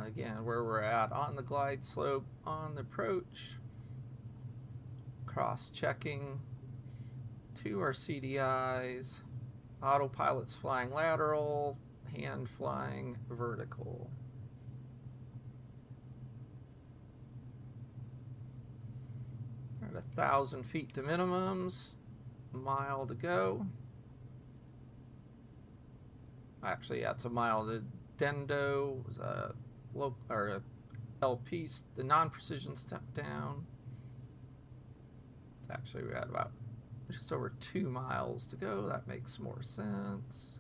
Speaker 1: again, where we're at on the glide slope, on the approach, cross-checking 2 are CDIs. Autopilot's flying lateral, hand flying vertical. We're at 1,000 feet to minimums, a mile to go. Actually, yeah, it's a mile to Dendo, or LP, the non-precision step down. It's actually, we had about just over 2 miles to go. That makes more sense.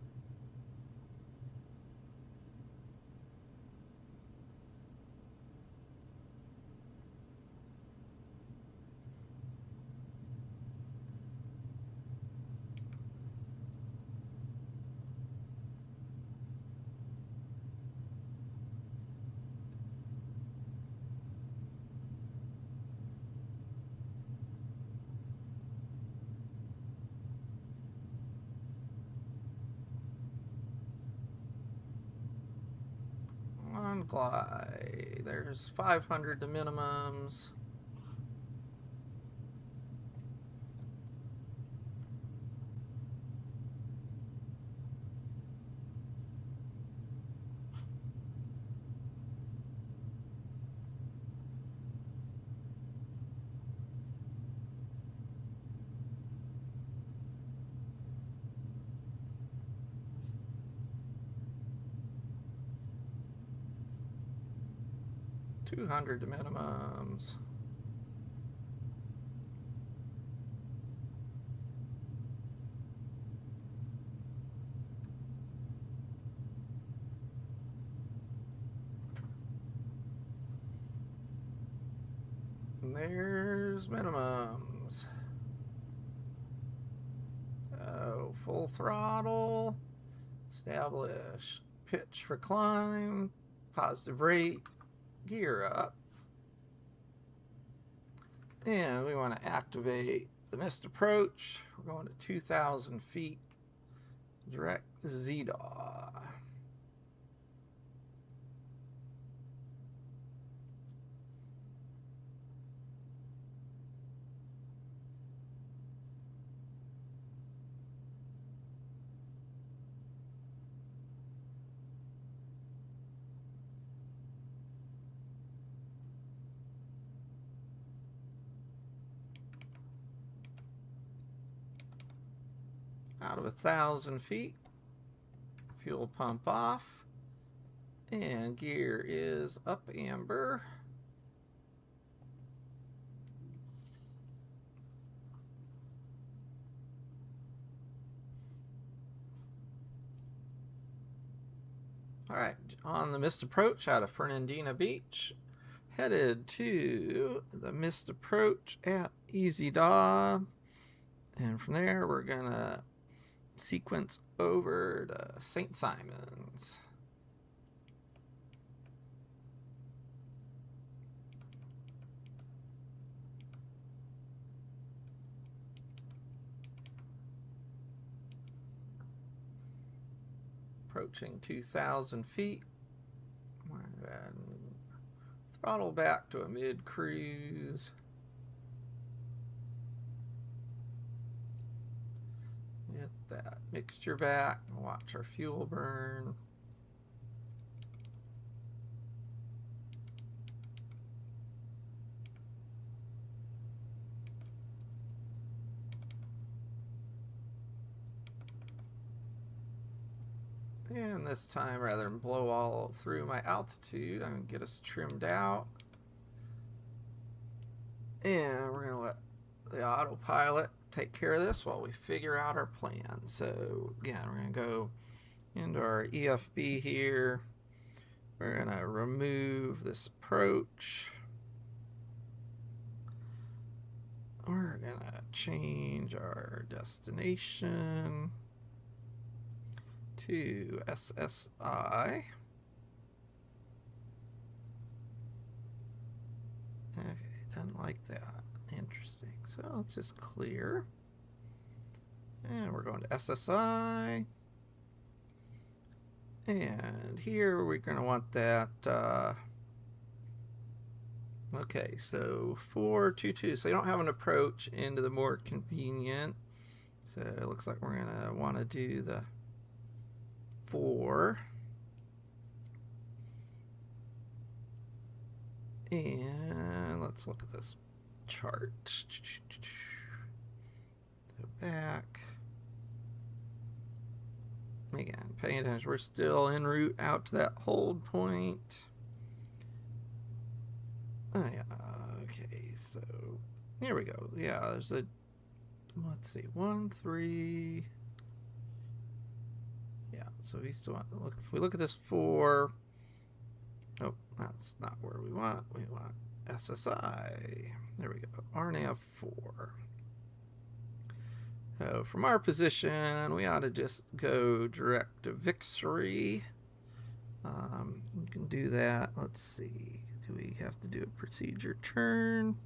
Speaker 1: On glide, there's 500 to minimums. $200 to minimums. And there's minimums. Oh, full throttle. Establish pitch for climb. Positive rate. Gear up. And we want to activate the missed approach. We're going to 2,000 feet. Direct ZDAW. Out of 1,000 feet, fuel pump off, and gear is up amber. All right, on the missed approach out of Fernandina Beach, headed to the missed approach at Easy Daw, and from there we're gonna sequence over to St. Simon's. Approaching 2,000 feet. Throttle back to a mid-cruise. Get that mixture back. Watch our fuel burn. And this time, rather than blow all through my altitude, I'm going to get us trimmed out. And we're going to let the autopilot take care of this while we figure out our plan. So again, we're going to go into our EFB here. We're going to remove this approach. We're going to change our destination to SSI. Okay, doesn't like that. Interesting. So let's just clear. And we're going to SSI. And here we're going to want that. Okay, so 422. So you don't have an approach into the more convenient So it looks like we're going to want to do the 4. And let's look at this chart. Go back. Again, paying attention. We're still en route out to that hold point. Oh, yeah. Okay, so here we go. Yeah, there's a, let's see, 1, 3. Yeah, so we still want to look. If we look at this 4, oh, that's not where we want. We want SSI. There we go. RNAV 4. So from our position, we ought to just go direct to Victory. You can do that. Let's see. Do we have to do a procedure turn?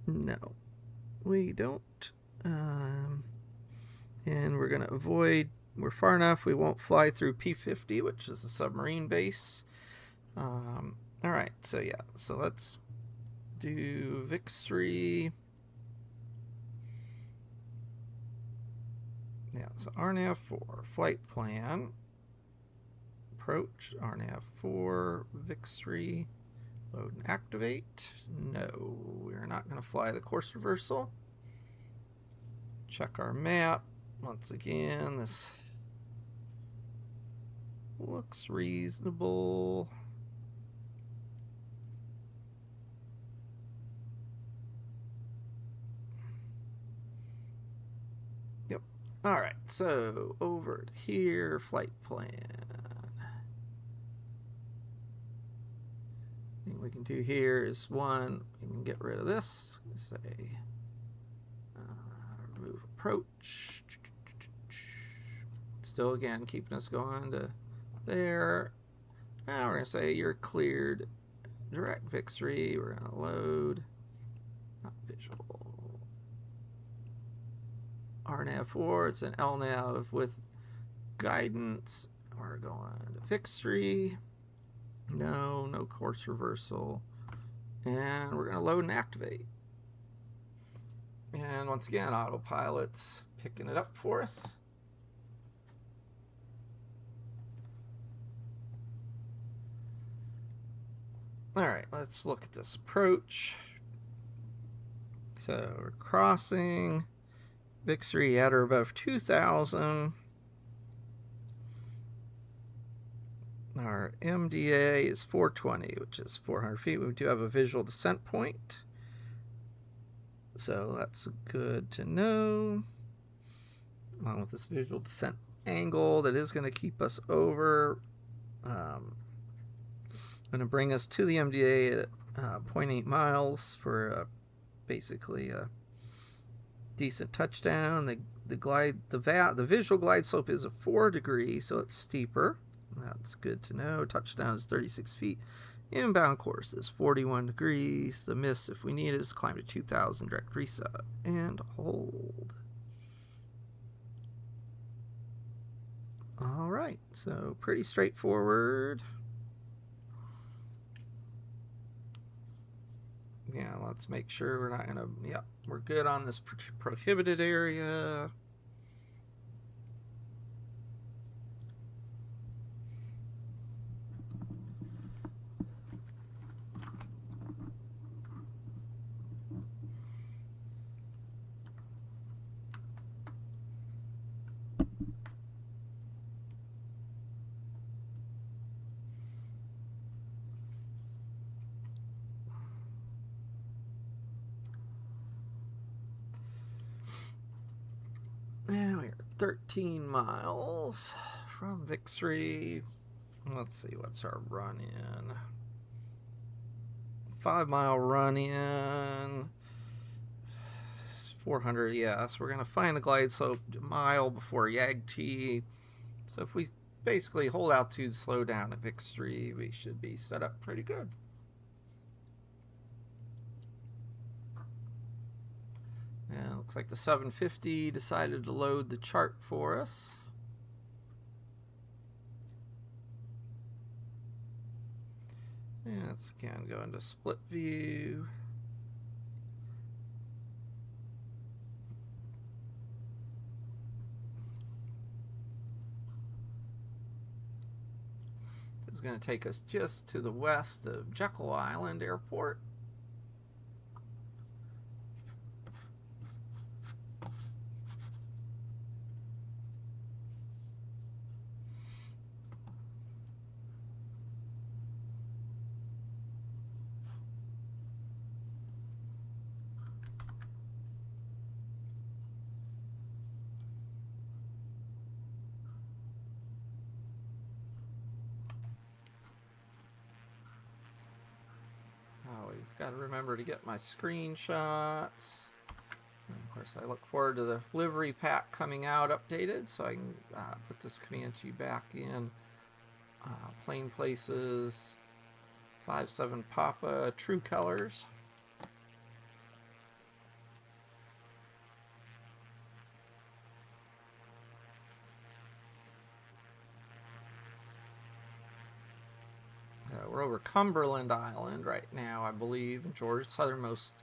Speaker 1: No, we don't. And we're going to avoid, we're far enough, we won't fly through P-50, which is the submarine base. All right, so yeah, so let's do Victory. Yeah, so RNAV 4, flight plan. Approach, RNAV 4, Victory. Load and activate. No, we're not going to fly the course reversal. Check our map. Once again, this looks reasonable. Yep. All right, so over to here, flight plan. Thing we can do here is one, we can get rid of this. Say, remove approach. Still, again, keeping us going to there. Now we're going to say you're cleared. Direct Victory. We're going to load. Not visual. RNAV 4. It's an LNAV with guidance. We're going to Victory. No, no course reversal. And we're going to load and activate. And once again, autopilot's picking it up for us. All right, let's look at this approach. So we're crossing Victory at or above 2,000. Our MDA is 420, which is 400 feet. We do have a visual descent point. So that's good to know. Along with this visual descent angle that is going to keep us over. Going to bring us to the MDA at 0.8 miles for basically a decent touchdown. The visual glide slope is a 4 degrees, so it's steeper. That's good to know. Touchdown is 36 feet. Inbound course is 41 degrees. The miss, if we need it, is climb to 2,000, direct reset, and hold. All right, so pretty straightforward. Yeah, let's make sure we're not going to, yeah, we're good on this prohibited area. And we're 13 miles from Victory. Let's see, what's our run in? 5-mile run in. 400, yeah. So we're going to find the glide slope a mile before Yag-T. So if we basically hold altitude, slow down at Victory, we should be set up pretty good. And it looks like the 750 decided to load the chart for us. And let's again go into split view. going to take us just to the west of Jekyll Island Airport. Always got to remember to get my screenshots. And of course, I look forward to the livery pack coming out updated, so I can put this Comanche back in plain places 5-7 Papa true colors. We're over Cumberland Island right now, I believe, in Georgia, southernmost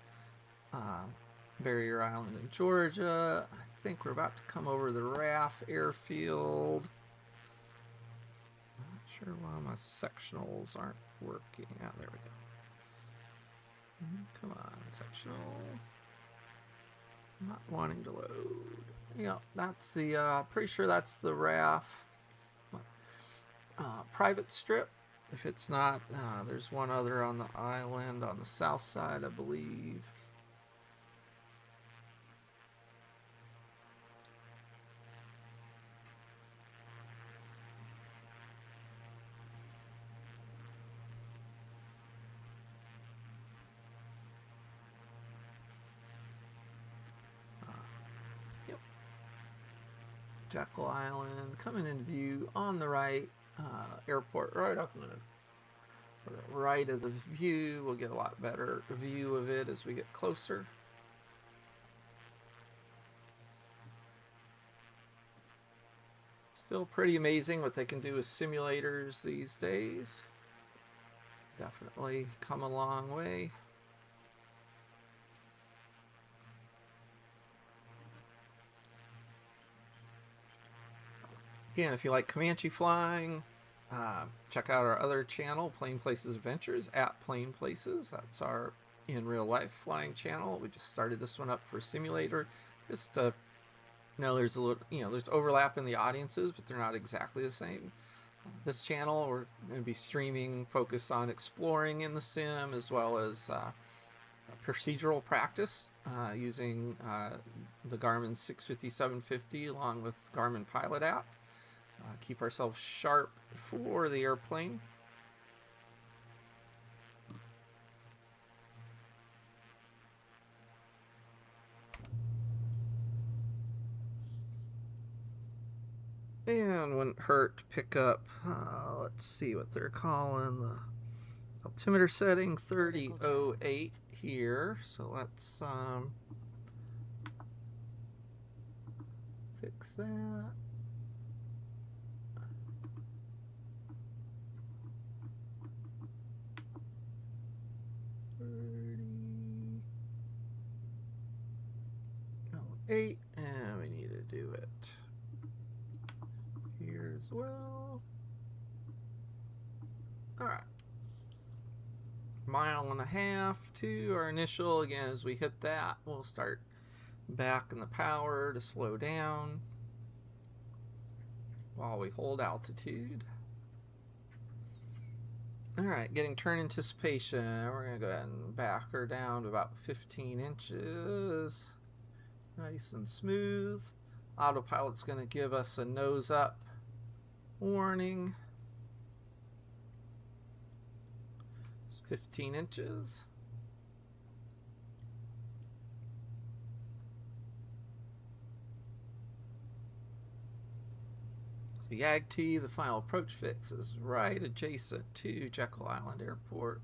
Speaker 1: barrier island in Georgia. I think we're about to come over the RAF airfield. Not sure why my sectionals aren't working. Oh, there we go. Come on, sectional. Not wanting to load. Yeah, that's the, pretty sure that's the RAF private strip. If it's not, there's one other on the island on the south side, I believe. Yep. Jekyll Island coming in view on the right. Airport right up in the right of the view. We'll get a lot better view of it as we get closer. Still pretty amazing what they can do with simulators these days. Definitely come a long way. Again, if you like Comanche flying, check out our other channel, Plain Places Adventures, at Plain Places. That's our in real life flying channel. We just started this one up for simulator. Just there's a little, there's overlap in the audiences, but they're not exactly the same. This channel, we're going to be streaming focused on exploring in the sim, as well as procedural practice using the Garmin 650-750 along with Garmin Pilot app. Keep ourselves sharp for the airplane. And wouldn't hurt to pick up, let's see what they're calling the altimeter setting, 3008 here. So let's fix that. Eight, and we need to do it here as well. All right, 1.5 miles to our initial. Again, as we hit that, we'll start back in the power to slow down while we hold altitude. All right, getting turn anticipation. We're gonna go ahead and back her down to about 15 inches. Nice and smooth. Autopilot's going to give us a nose up warning. It's 15 inches. So YAG-T, the final approach fix, is right adjacent to Jekyll Island Airport.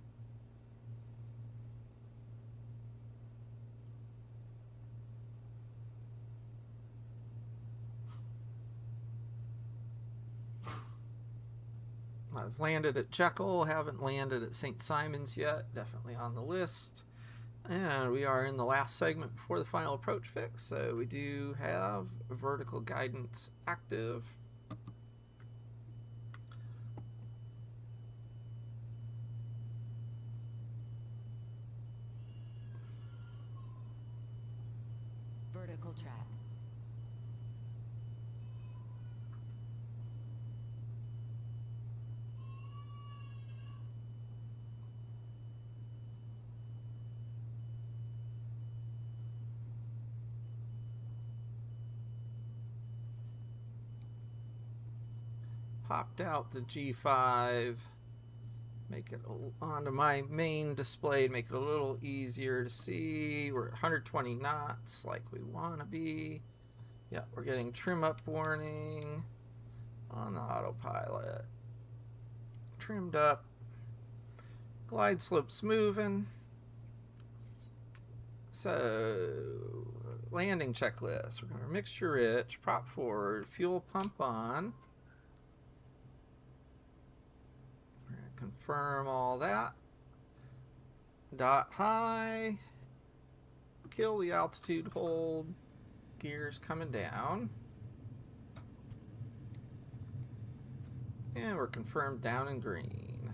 Speaker 1: I've landed at Jekyll, haven't landed at St. Simon's yet, definitely on the list. And we are in the last segment before the final approach fix, so we do have vertical guidance active.
Speaker 2: Vertical track.
Speaker 1: Popped out the G5, make it onto my main display, make it a little easier to see. We're at 120 knots like we want to be. Yeah, we're getting trim up warning on the autopilot. Trimmed up. Glide slope's moving. So, landing checklist. We're going to mixture rich, prop forward, fuel pump on. We're going to confirm all that. Dot high. Kill the altitude hold. Gears coming down. And we're confirmed down in green.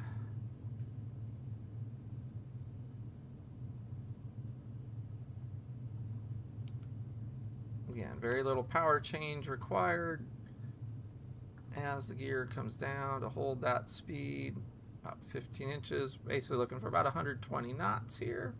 Speaker 1: Again, very little power change required as the gear comes down to hold that speed. About 15 inches, basically looking for about 120 knots here.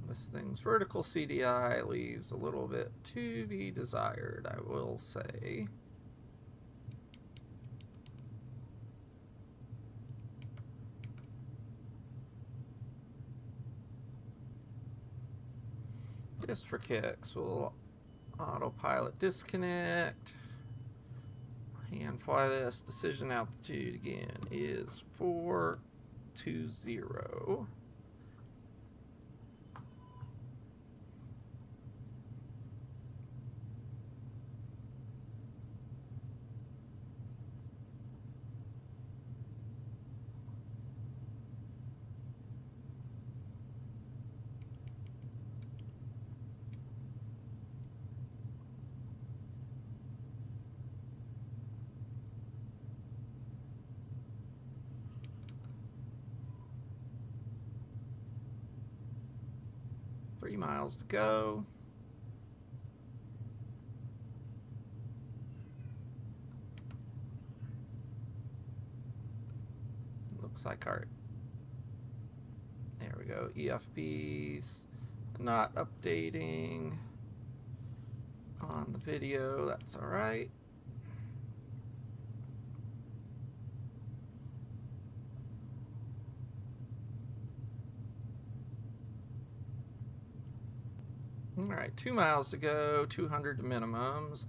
Speaker 1: This thing's vertical CDI leaves a little bit to be desired, I will say. Just for kicks, we'll autopilot disconnect. Hand fly this. Decision altitude again is 420. Three miles to go. Looks like our, there we go, EFB's not updating on the video. That's all right. All right, 2 miles to go, 200 to minimums.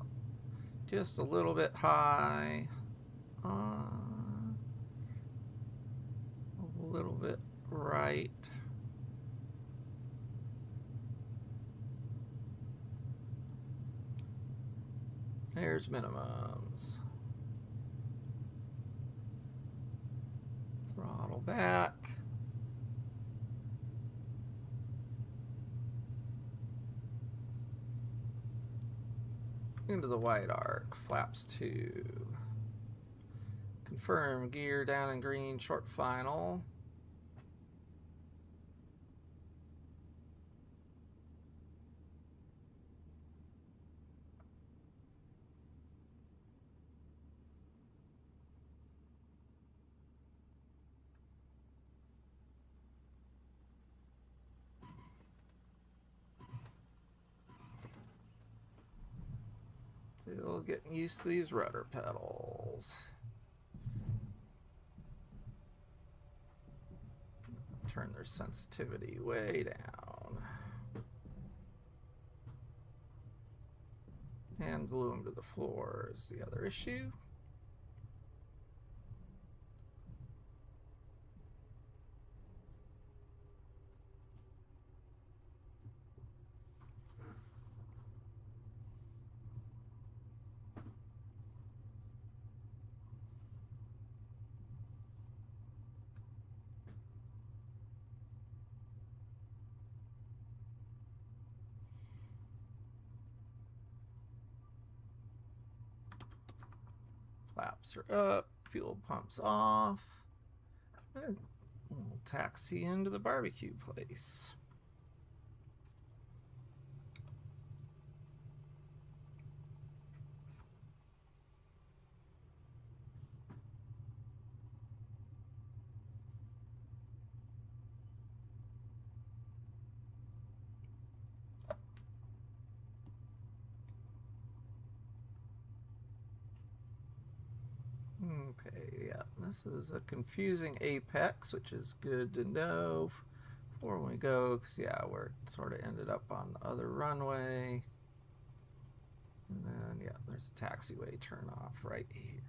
Speaker 1: Just a little bit high. A little bit right. There's minimums. Throttle back. Into the white arc, flaps 2. Confirm gear down in green, short final. Still getting used to these rudder pedals. Turn their sensitivity way down. And glue them to the floor is the other issue. Flaps are up, fuel pumps off. And we'll taxi into the barbecue place. Okay, yeah, this is a confusing apex, which is good to know before we go, because yeah, we're sort of ended up on the other runway. And then, yeah, there's a taxiway turn off right here.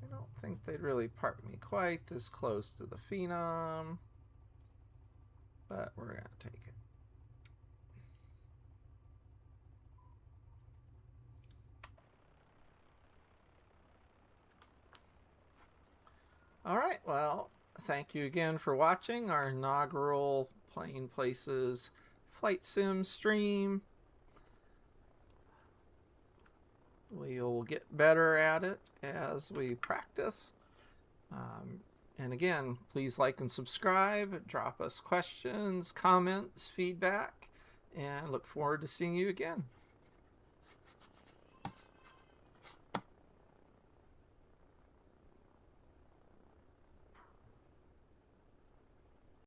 Speaker 1: I don't think they'd really park me quite this close to the Phenom, but we're going to take it. All right, well, thank you again for watching our inaugural Plain Places Flight Sim stream. We'll get better at it as we practice. And again, please like and subscribe, drop us questions, comments, feedback, and look forward to seeing you again.